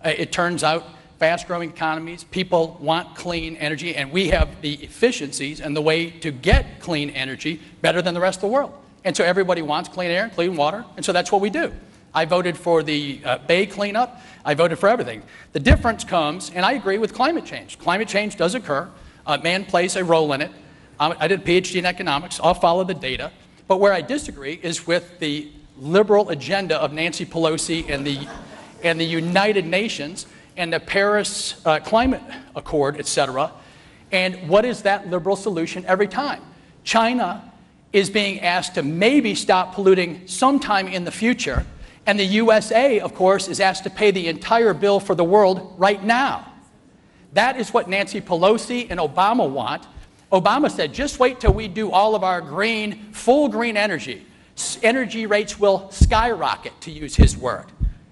It turns out fast growing economies, people want clean energy, and we have the efficiencies and the way to get clean energy better than the rest of the world. And so everybody wants clean air, clean water, and so that's what we do. I voted for the Bay cleanup. I voted for everything. The difference comes, and I agree with climate change. Climate change does occur. Man plays a role in it. I did a PhD in economics. I'll follow the data. But where I disagree is with the liberal agenda of Nancy Pelosi and the United Nations and the Paris Climate Accord, etc. And what is that liberal solution every time? China is being asked to maybe stop polluting sometime in the future, and the USA, of course, is asked to pay the entire bill for the world right now. That is what Nancy Pelosi and Obama want. Obama said, just wait till we do all of our green, full green energy. Energy rates will skyrocket, to use his word.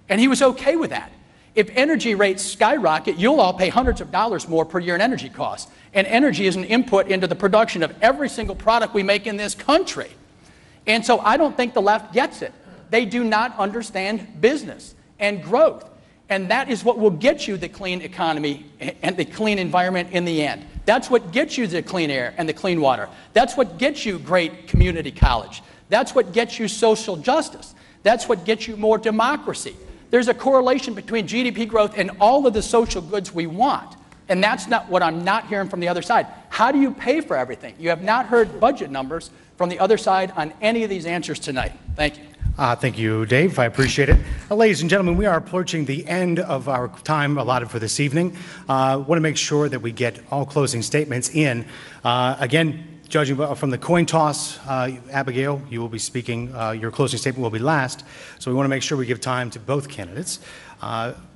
And he was okay with that. If energy rates skyrocket, you'll all pay hundreds of dollars more per year in energy costs. And energy is an input into the production of every single product we make in this country. And so I don't think the left gets it. They do not understand business and growth. And that is what will get you the clean economy and the clean environment in the end. That's what gets you the clean air and the clean water. That's what gets you great community college. That's what gets you social justice. That's what gets you more democracy. There's a correlation between GDP growth and all of the social goods we want. And that's not what I'm not hearing from the other side. How do you pay for everything? You have not heard budget numbers from the other side on any of these answers tonight. Thank you. Thank you, Dave. I appreciate it. Ladies and gentlemen, we are approaching the end of our time allotted for this evening. Want to make sure that we get all closing statements in. Again, judging from the coin toss, Abigail, you will be speaking. Your closing statement will be last. So we want to make sure we give time to both candidates.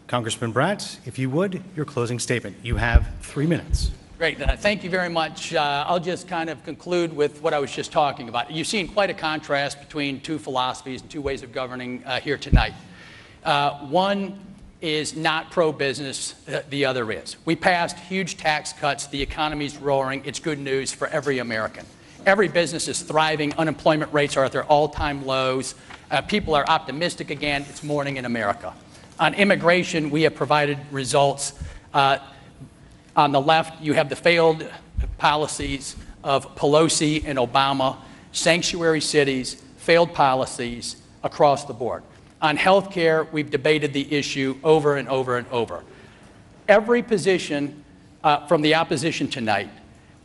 Congressman Brat, if you would, your closing statement. You have 3 minutes. Great. Thank you very much. I'll just kind of conclude with what I was just talking about. You've seen quite a contrast between two philosophies and two ways of governing here tonight. One is not pro-business, the other is. We passed huge tax cuts, the economy's roaring, it's good news for every American. Every business is thriving, unemployment rates are at their all-time lows, people are optimistic again, it's morning in America. On immigration, we have provided results. On the left, you have the failed policies of Pelosi and Obama, sanctuary cities, failed policies across the board. On health care, we've debated the issue over and over and over. Every position from the opposition tonight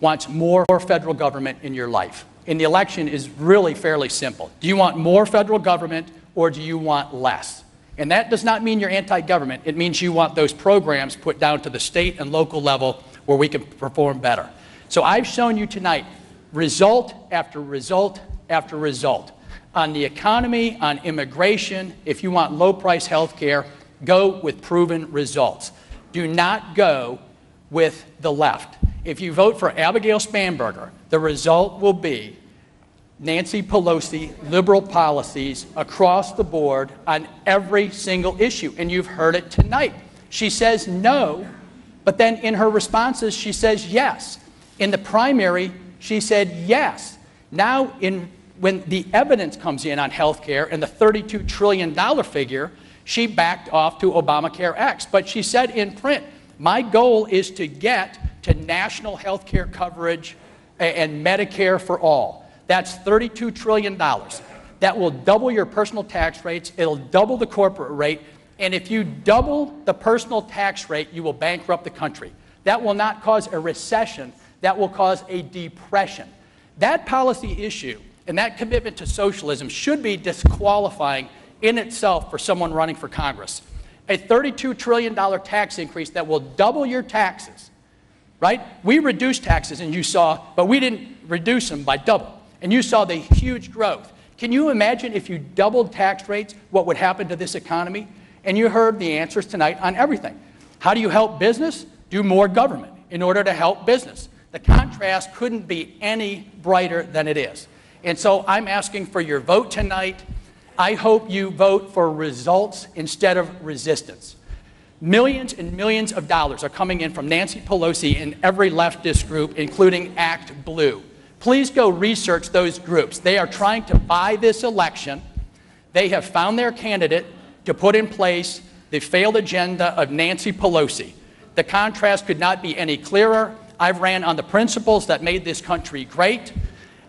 wants more federal government in your life. And the election is really fairly simple. Do you want more federal government or do you want less? And that does not mean you're anti-government. It means you want those programs put down to the state and local level where we can perform better. So I've shown you tonight result after result after result. On the economy, on immigration, if you want low-price health care, go with proven results. Do not go with the left. If you vote for Abigail Spanberger, the result will be Nancy Pelosi liberal policies across the board on every single issue. And you've heard it tonight. She says no, but then in her responses, she says yes. In the primary, she said yes. Now, when the evidence comes in on health care and the $32 trillion figure, she backed off to Obamacare X. But she said in print, my goal is to get to national health care coverage and Medicare for all. That's $32 trillion. That will double your personal tax rates. It'll double the corporate rate. And if you double the personal tax rate, you will bankrupt the country. That will not cause a recession. That will cause a depression. That policy issue and that commitment to socialism should be disqualifying in itself for someone running for Congress. A $32 trillion tax increase that will double your taxes, right? We reduced taxes, and you saw, but we didn't reduce them by double. And you saw the huge growth. Can you imagine if you doubled tax rates, what would happen to this economy? And you heard the answers tonight on everything. How do you help business? Do more government in order to help business. The contrast couldn't be any brighter than it is. And so I'm asking for your vote tonight. I hope you vote for results instead of resistance. Millions and millions of dollars are coming in from Nancy Pelosi and every leftist group, including Act Blue. Please go research those groups. They are trying to buy this election. They have found their candidate to put in place the failed agenda of Nancy Pelosi. The contrast could not be any clearer. I've ran on the principles that made this country great.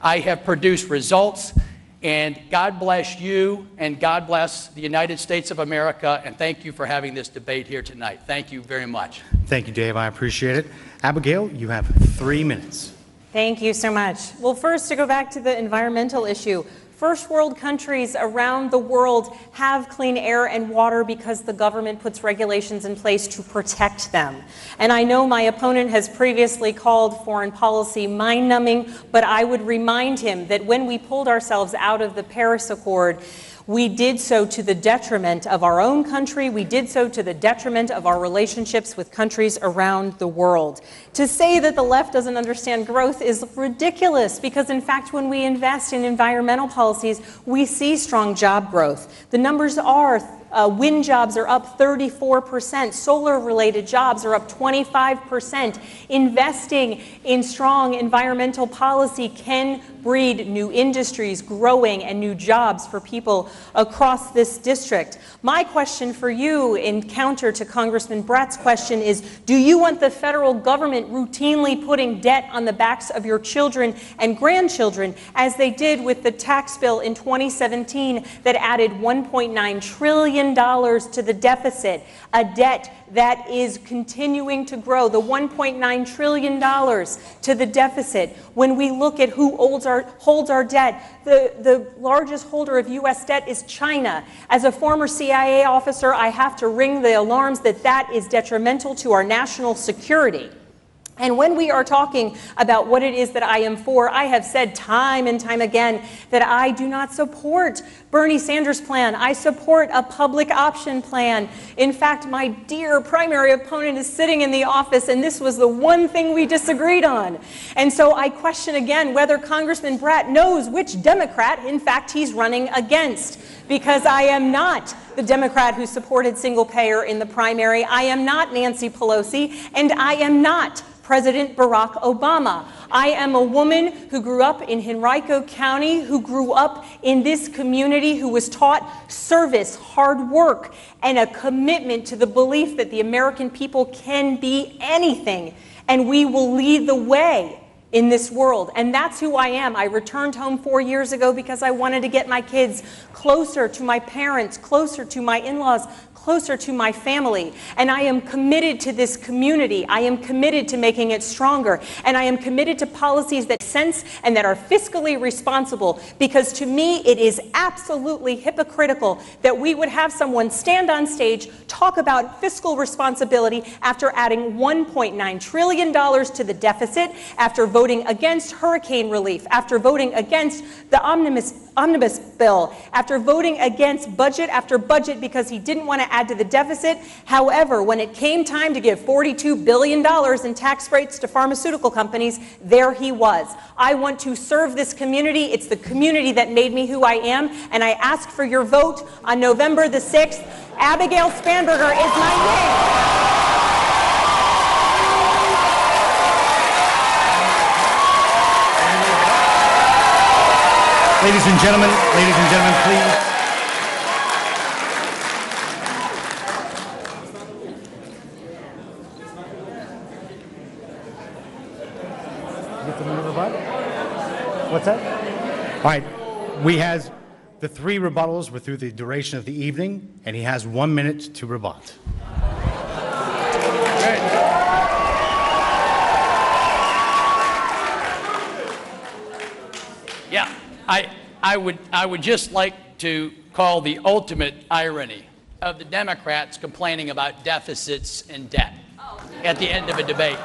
I have produced results, and God bless you, and God bless the United States of America, and thank you for having this debate here tonight. Thank you very much. Thank you, Dave. I appreciate it. Abigail, you have 3 minutes. Thank you so much. Well, first, to go back to the environmental issue, First world countries around the world have clean air and water because the government puts regulations in place to protect them. And I know my opponent has previously called foreign policy mind-numbing, but I would remind him that when we pulled ourselves out of the Paris Accord, we did so to the detriment of our own country. We did so to the detriment of our relationships with countries around the world. To say that the left doesn't understand growth is ridiculous because, in fact, when we invest in environmental policies, we see strong job growth. The numbers are wind jobs are up 34%. Solar-related jobs are up 25%. Investing in strong environmental policy can breed new industries growing and new jobs for people across this district. My question for you, in counter to Congressman Brat's question, is do you want the federal government routinely putting debt on the backs of your children and grandchildren, as they did with the tax bill in 2017 that added $1.9 trillion to the deficit, a debt that is continuing to grow, the $1.9 trillion to the deficit? When we look at who holds our debt, the largest holder of U.S. debt is China. As a former CIA officer, I have to ring the alarms that that is detrimental to our national security. And when we are talking about what it is that I am for, I have said time and time again that I do not support Bernie Sanders' plan. I support a public option plan. In fact, my dear primary opponent is sitting in the office, and this was the one thing we disagreed on. And so I question again whether Congressman Brat knows which Democrat, in fact, he's running against. Because I am not the Democrat who supported single payer in the primary. I am not Nancy Pelosi, and I am not President Barack Obama. I am a woman who grew up in Henrico County, who grew up in this community, who was taught service, hard work, and a commitment to the belief that the American people can be anything, and we will lead the way in this world. And that's who I am. I returned home 4 years ago because I wanted to get my kids closer to my parents, closer to my in-laws, closer to my family. And I am committed to this community. I am committed to making it stronger. And I am committed to policies that make sense and that are fiscally responsible, because to me it is absolutely hypocritical that we would have someone stand on stage, talk about fiscal responsibility after adding $1.9 trillion to the deficit, after voting against hurricane relief, after voting against the omnibus bill, after voting against budget after budget because he didn't want to add to the deficit. However, when it came time to give $42 billion in tax rates to pharmaceutical companies, there he was. I want to serve this community. It's the community that made me who I am, and I ask for your vote on November the 6th. Abigail Spanberger is my name. Ladies and gentlemen, please. Get the number rebut? What's that? All right, we have the 3 rebuttals were through the duration of the evening, and he has 1 minute to rebut. Yeah, I would just like to call the ultimate irony of the Democrats complaining about deficits and debt at the end of a debate.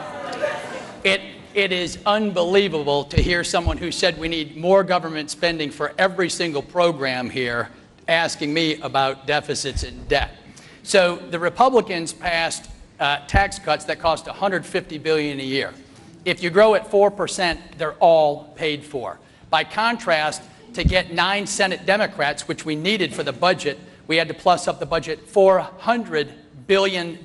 It is unbelievable to hear someone who said we need more government spending for every single program here asking me about deficits and debt. So the Republicans passed tax cuts that cost $150 billion a year. If you grow at 4%, they're all paid for. By contrast, to get 9 Senate Democrats, which we needed for the budget, we had to plus up the budget $400 billion.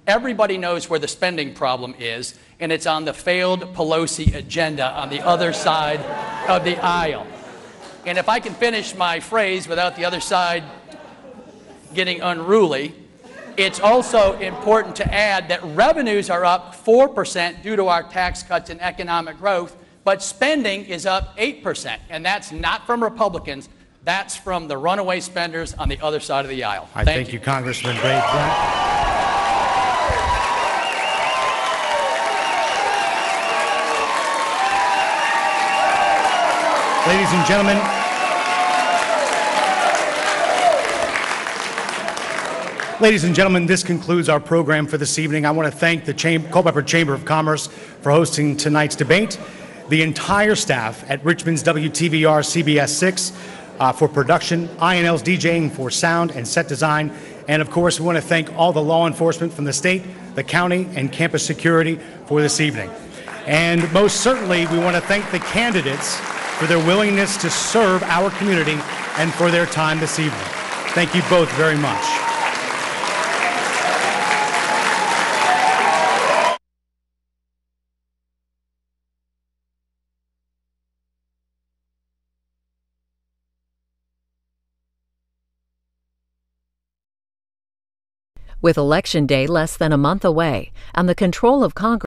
Everybody knows where the spending problem is, and it's on the failed Pelosi agenda on the other side of the aisle. And if I can finish my phrase without the other side getting unruly, it's also important to add that revenues are up 4% due to our tax cuts and economic growth, but spending is up 8%, and that's not from Republicans. That's from the runaway spenders on the other side of the aisle. Thank you, Congressman Dave Brat. Ladies and gentlemen, Ladies and gentlemen, this concludes our program for this evening. I want to thank the Culpeper Chamber of Commerce for hosting tonight's debate, the entire staff at Richmond's WTVR CBS 6 for production, INL's DJing for sound and set design, and of course we want to thank all the law enforcement from the state, the county, and campus security for this evening. And most certainly we want to thank the candidates for their willingness to serve our community and for their time this evening. Thank you both very much. With Election Day less than a month away and the control of Congress